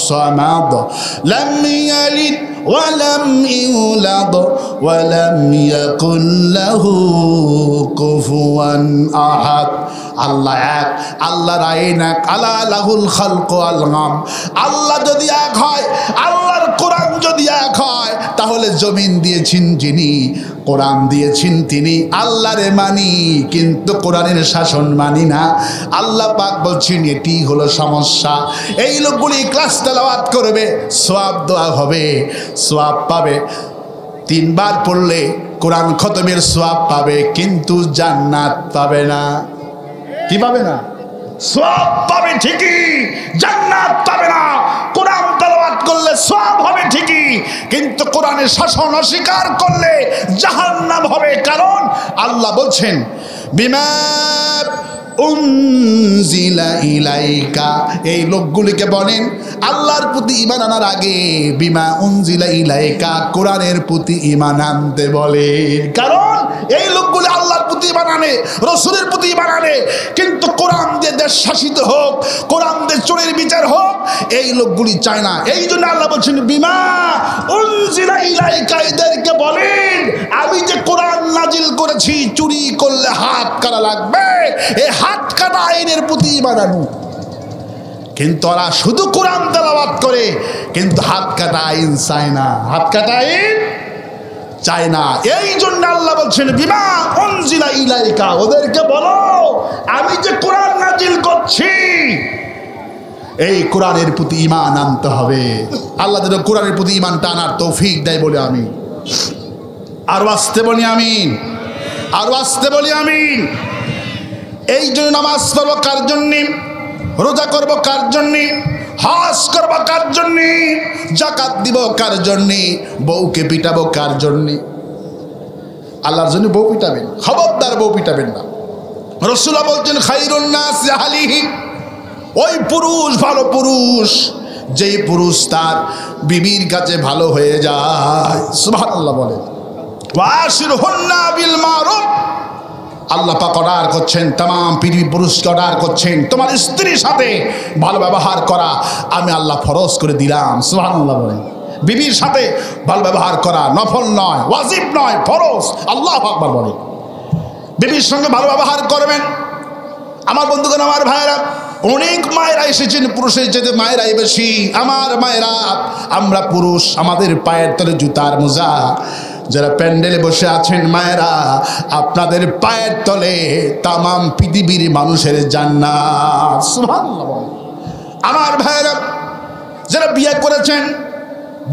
S1: সামাদ লাম ইয়ালিদ ওয়া লাম ইউলাদ ওয়া লাম ইয়াকুল লাহু কুফুয়ান আহাদ। আল্লাহ এক, আল্লাহর আইন এক, আলা লাহুল খালকু ওয়াল গাম। আল্লাহ যদি এক হয়, আল্লাহর কোরআন যদি এক হয়, তাহলে জমিন দিয়েছেন যিনি, কোরআন দিয়েছেন তিনি। আল্লাহরে মানি কিন্তু কোরআনের শাসন মানি না। আল্লাহ পাক বলছেন এটি হলো সমস্যা। এই লোকগুলি ক্লাস তেলাওয়াত করবে, সওয়াব দেওয়া হবে, সওয়াব পাবে। 3 বার পড়লে কোরআন খতমের সওয়াব পাবে, কিন্তু জান্নাত পাবে না। কি পাবে না? সওয়াব পাবে ঠিকই, জান্নাত পাবে না। কোরআন তেলাওয়াত করলে সওয়াব হবে ঠিকই, কিন্তু কোরআনের শাসন অস্বীকার করলে জাহান্নাম হবে। কারণ আল্লাহ বলছেন বিমা উনজিলা ইলাইকা। এই লোকগুলিকে বলেন আল্লাহর প্রতি ঈমান আনার আগে বিমা উনজিলা ইলাইকা, কোরআনের প্রতি ঈমান আনতে বলেন। কারণ এই লোকগুলি আল্লাহর প্রতি ঈমান আনে, রাসূলের প্রতি ঈমান আনে, কিন্তু কোরআন দিয়ে দেশ শাসিত হোক, কোরআন দিয়ে চোরের বিচার হোক, এই লোকগুলি চায় না। এই জন্য আল্লাহ বলছেন বিমা উনজিলা ইলাইকা, এদেরকে বলেন আমি যে কোরআন নাজিল করেছি, চুরি করলে হাত কাটা লাগবে, এই হাত কাটা আইনের প্রতি ঈমান আনুন। কিন্তু ওরা শুধু কোরআন তেলাওয়াত করে, কিন্তু হাত কাটা আইন চায় না, হাত কাটা আইন চায় না। এই জন্য আল্লাহ বলছেন বিমা উনজিলা ইলাইকা, ওদেরকে বলো আমি যে কোরআন নাজিল করছি, এই কোরআনের প্রতি ঈমান আনতে হবে। আল্লাহ যেন কোরআনের প্রতি ঈমানটা আনার তৌফিক দেয় বলে আমি আরো আসতে বলি আমিন, আরো আসতে বলি আমিন। এই জন্য নামাজ পড়বো কার জন্যে, রোজা করবো কার জন্যে, হজ করবো কার জন্যে, যাকাত দিব কার জন্যে, বউকে পিটাবো কার জন্যে? আল্লাহর জন্য বউ পিটাবেন, খবরদার বউ পিটাবেন না। রাসূলুল্লাহ বলছেন খায়রুন নাস আহলিহি, ওই পুরুষ ভালো পুরুষ যেই পুরুষ তার বিবির কাছে ভালো হয়ে যায়। সুবহানাল্লাহ বলেন। ওয়াশিরহুন্না বিল মারুফ, আল্লাহ পাক অর্ডার করছেন, तमाम পৃথিবী পুরুষকে অর্ডার করছেন তোমার স্ত্রীর সাথে ভালো ব্যবহার করা আমি আল্লাহ ফরজ করে দিলাম। সুবহানাল্লাহ বলেন। বিবির সাথে ভালো ব্যবহার করা নফল নয়, ওয়াজিব নয়, ফরজ। আল্লাহু আকবার বলেন। বিবির সঙ্গে ভালো ব্যবহার করবেন। আমার বন্ধুগণ, আমার ভাইরা, অনেক মায়েরা এসেছেন, পুরুষের চেয়ে মায়েরাই বেশি। আমার মায়েরা, আমরা পুরুষ, আমাদের পায়ের তলে জুতার মোজা। যারা প্যান্ডেলে বসে আছেন মায়েরা, আপনাদের পায়ের তলে তামাম পৃথিবীর মানুষের জান্নাত। সুবহানাল্লাহ। আমার ভাইরা, যারা বিয়ে করেছেন,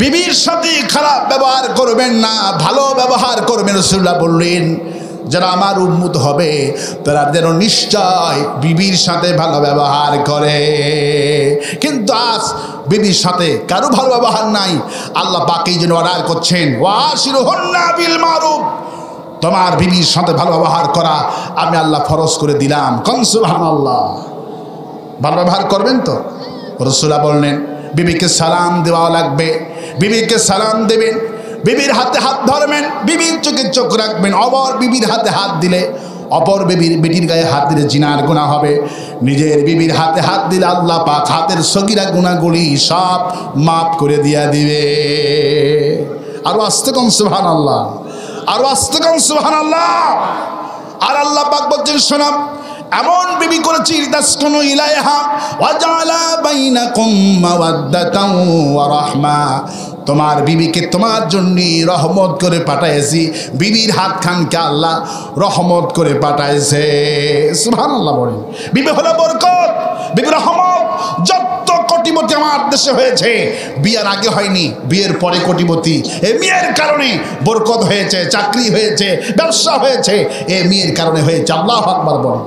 S1: বিবির সাথে খারাপ ব্যবহার করবেন না, ভালো ব্যবহার করবেন। রাসূলুল্লাহ বললেন যারা আমার উম্মত হবে তারা যেন নিশ্চয় বিবির সাথে ভালো ব্যবহার করে। কিন্তু আজ বিবির সাথে কারো ভালো ব্যবহার নাই। আল্লাহ পাক এই জন্য অর্ডার করছেন ওয়াশিরহুন্না বিল মারুফ, তোমার বিবির সাথে ভালো ব্যবহার করা আমি আল্লাহ ফরজ করে দিলাম। কোন সুবহানাল্লাহ। ভালো ব্যবহার করবেন তো। রাসূলুল্লাহ বললেন বিবিকে সালাম দেওয়া লাগবে, বিবিকে সালাম দেবেন, বিবির হাতে হাত ধরবেন, বিবির চোখে চোখ রাখবেন। অপর বিবির হাতে হাত দিলে, অপর বেটির গায়ে হাত দিলে জিনার গুনাহ হবে। নিজের বিবির হাতে হাত দিলে আল্লাহ পাক হাতের সগীরা গুনাহগুলি সব মাফ করে দিয়া দিবে। আরো আস্তে কোন সুবহানাল্লাহ, আরো আস্তে কোন সুবহানাল্লাহ। আর আল্লাহ পাক বলছেন শোনাম, এমন বিবি করেছি তাসকুনু ইলাইহা ওয়া জাআলা বাইনাকুম মাওয়াদ্দাতাও ওয়া রাহমা, তোমার বিবিকে তোমার জন্য রহমত করে পাঠাইছি। বিবির হাত খানকে আল্লাহ রহমত করে পাঠাইছে। সুবহানাল্লাহ বলেন। বিবি হলো বরকত, বিবি রহমত। যত কোটিপতি আমার দেশে হয়েছে বিয়ের আগে হয়নি, বিয়ের পরে কোটিপতি। এই মেয়ের কারণে বরকত হয়েছে, চাকরি হয়েছে, ব্যবসা হয়েছে, এই মেয়ের কারণে হয়েছে। আল্লাহু আকবার বলেন।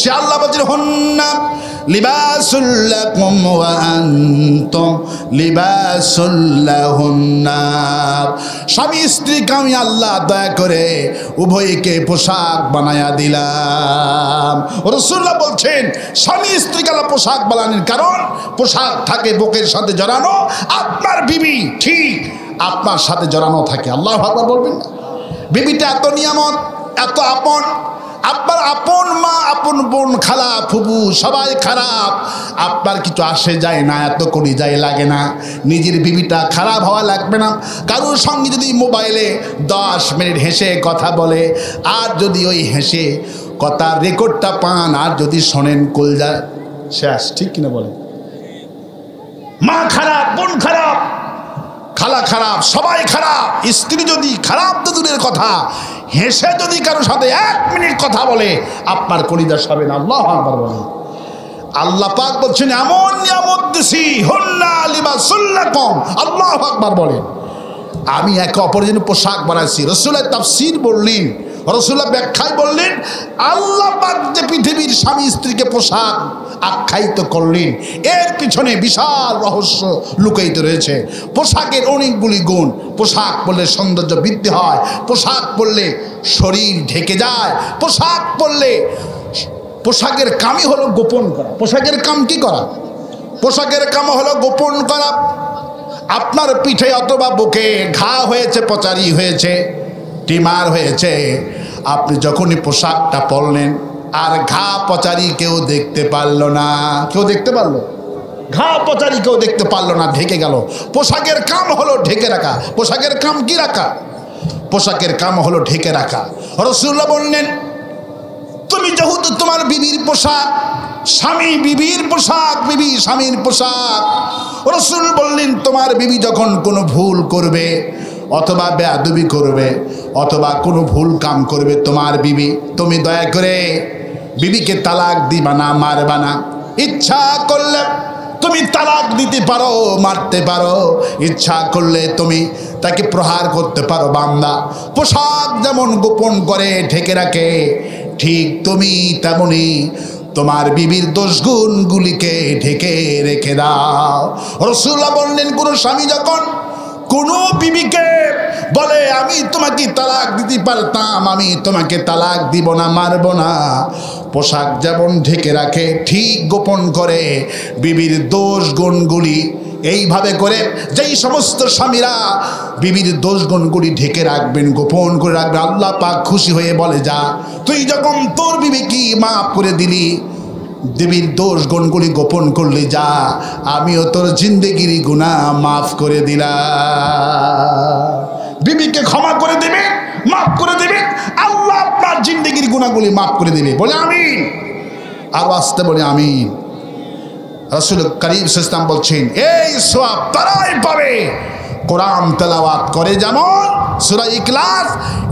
S1: সে আল্লাহ বলেন হুন্না লিবাসুল লাকুম ওয়া আনতুম লিবাসুল লাহুন্না। স্বামী স্ত্রীকে আমি আল্লাহ দয়া করে উভয়কে পোশাক বানায়া দিলাম। রাসূলুল্লাহ বলছেন স্বামী স্ত্রীকে আল্লাহ পোশাক বানানোর কারণ, পোশাক থাকে বুকের সাথে জড়ানো, আপনার বিবি ঠিক আপনার সাথে জড়ানো থাকে। আল্লাহু আকবার বলবেন না? বিবিটা এত নিয়ামত, এত আপন। আপনার আপন মা, আপন বোন, খালা, ফুফু সবাই খারাপ, আপনার কিছু আসে যায় না, এত করি যায় লাগে না। নিজের বিবিটা খারাপ হওয়া লাগবে না। কারোর সঙ্গে যদি মোবাইলে 10 মিনিট হেসে কথা বলে, আর যদি ওই হেসে কথার রেকর্ডটা পান, আর যদি শোনেন কলজা শেষ। ঠিক কিনা বলে? মা খারাপ, বোন খারাপ, খালা খারাপ, সবাই খারাপ। স্ত্রী যদি খারাপ তো দূরের কথা, হেসে যদি কারো সাথে 1 মিনিট কথা বলে, আপনার কলিজা হবে না। আল্লাহু আকবার বলে। আল্লাহ পাক বলছেন এমন নিয়ামত দিছি, হুন্না লিবাসুল লাকুম। আল্লাহু আকবার বলে। আমি একে অপরের জন্য পোশাক বানাইছি। রাসূলের তাফসীর বললেন, রাসূলের ব্যাখ্যায় বললেন, আল্লাহ পাক যে পৃথিবীর স্বামী স্ত্রীকে পোশাক আখ্যায়িত করলেন, এর পিছনে বিশাল রহস্য লুকায়িত রয়েছে। পোশাকের অনেকগুলি গুণ। পোশাক পরলে সৌন্দর্য বৃদ্ধি হয়, পোশাক পরলে শরীর ঢেকে যায়, পোশাক পরলে, পোশাকের কামই হলো গোপন করা। পোশাকের কাম কি করা? পোশাকের কাম হলো গোপন করা। আপনার পিঠে অথবা বুকে ঘা হয়েছে, পচারি হয়েছে, টিমার হয়েছে, আপনি যখনই পোশাকটা পরলেন আর ঘা পচারি কেউ দেখতে পারলো না। কেউ দেখতে পারলো? ঘা পচারি কেউ দেখতে পারলো না, ঢেকে গেল। পোশাকের কাম হলো ঢেকে রাখা। পোশাকের কাম কি রাখা? পোশাকের কাম হলো ঢেকে রাখা। রাসূলুল্লাহ বললেন, তুমি যেহেতু তোমার বিবির পোশাক, স্বামী বিবির পোশাক, বিবি স্বামীর পোশাক। রাসূল বললেন তোমার বিবি যখন কোনো ভুল করবে, অথবা বেয়াদবি করবে, অথবা কোনো ভুল কাম করবে তোমার বিবি, তুমি দয়া করে বিবিকে তালাক দিবা না, মারবা না। ইচ্ছা করলে তুমি তালাক দিতে পারো, মারতে পারো, ইচ্ছা করলে তুমি তাকে প্রহার করতে পারো। বান্দা পোশাক যেমন গোপন করে ঢেকে রাখে, ঠিক তুমি তেমনি তোমার বিবির দোষগুণগুলিকে ঢেকে রেখে দাও। রাসূলুল্লাহ বললেন, কোন স্বামী যখন কোনো বিবিকে বলে আমি তোমাকে তালাক দিতে পারতাম, আমি তোমাকে তালাক দিব না, মারব না, পোশাক যেমন ঢেকে রাখে ঠিক গোপন করে বিবির দোষ গুণগুলি এইভাবে করে যেই সমস্ত স্বামীরা বিবির দোষ গুণগুলি ঢেকে রাখবেন, গোপন করে রাখবেন, আল্লাহ পাক খুশি হয়ে বলে যা তুই যখন তোর বিবিকে মাফ করে দিলি, দেবীর দোষ গুণগুলি গোপন করলে যা আমিও তোর জিন্দেগির গুনাহ মাফ করে দিলাম। বিবিকে ক্ষমা করে দেবে, মাফ করে দেবে, আল্লাহ আপনার জিন্দেগির গুনাহগুলি মাফ করে দেবে। বলে আমিন। আর আসতে বলে আমিন। রাসূল করিম সাল্লাল্লাহু আলাইহি ওয়াসাল্লাম বলছেন এই সওয়াব তারাই পাবে কোরআন তেলাওয়াত করে যেমন সূরা ইখলাস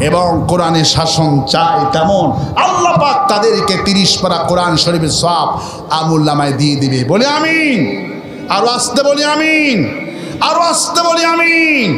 S1: এবং কোরআনের শাসন চায় তেমন আল্লাহ পাক তাদেরকে 30 পারা কোরআন শরীফের সওয়াব আমুলনামায় দিয়ে দিবে। বলে আমিন। আর আসতে বলি আমিন। আর আসতে বলি আমিন।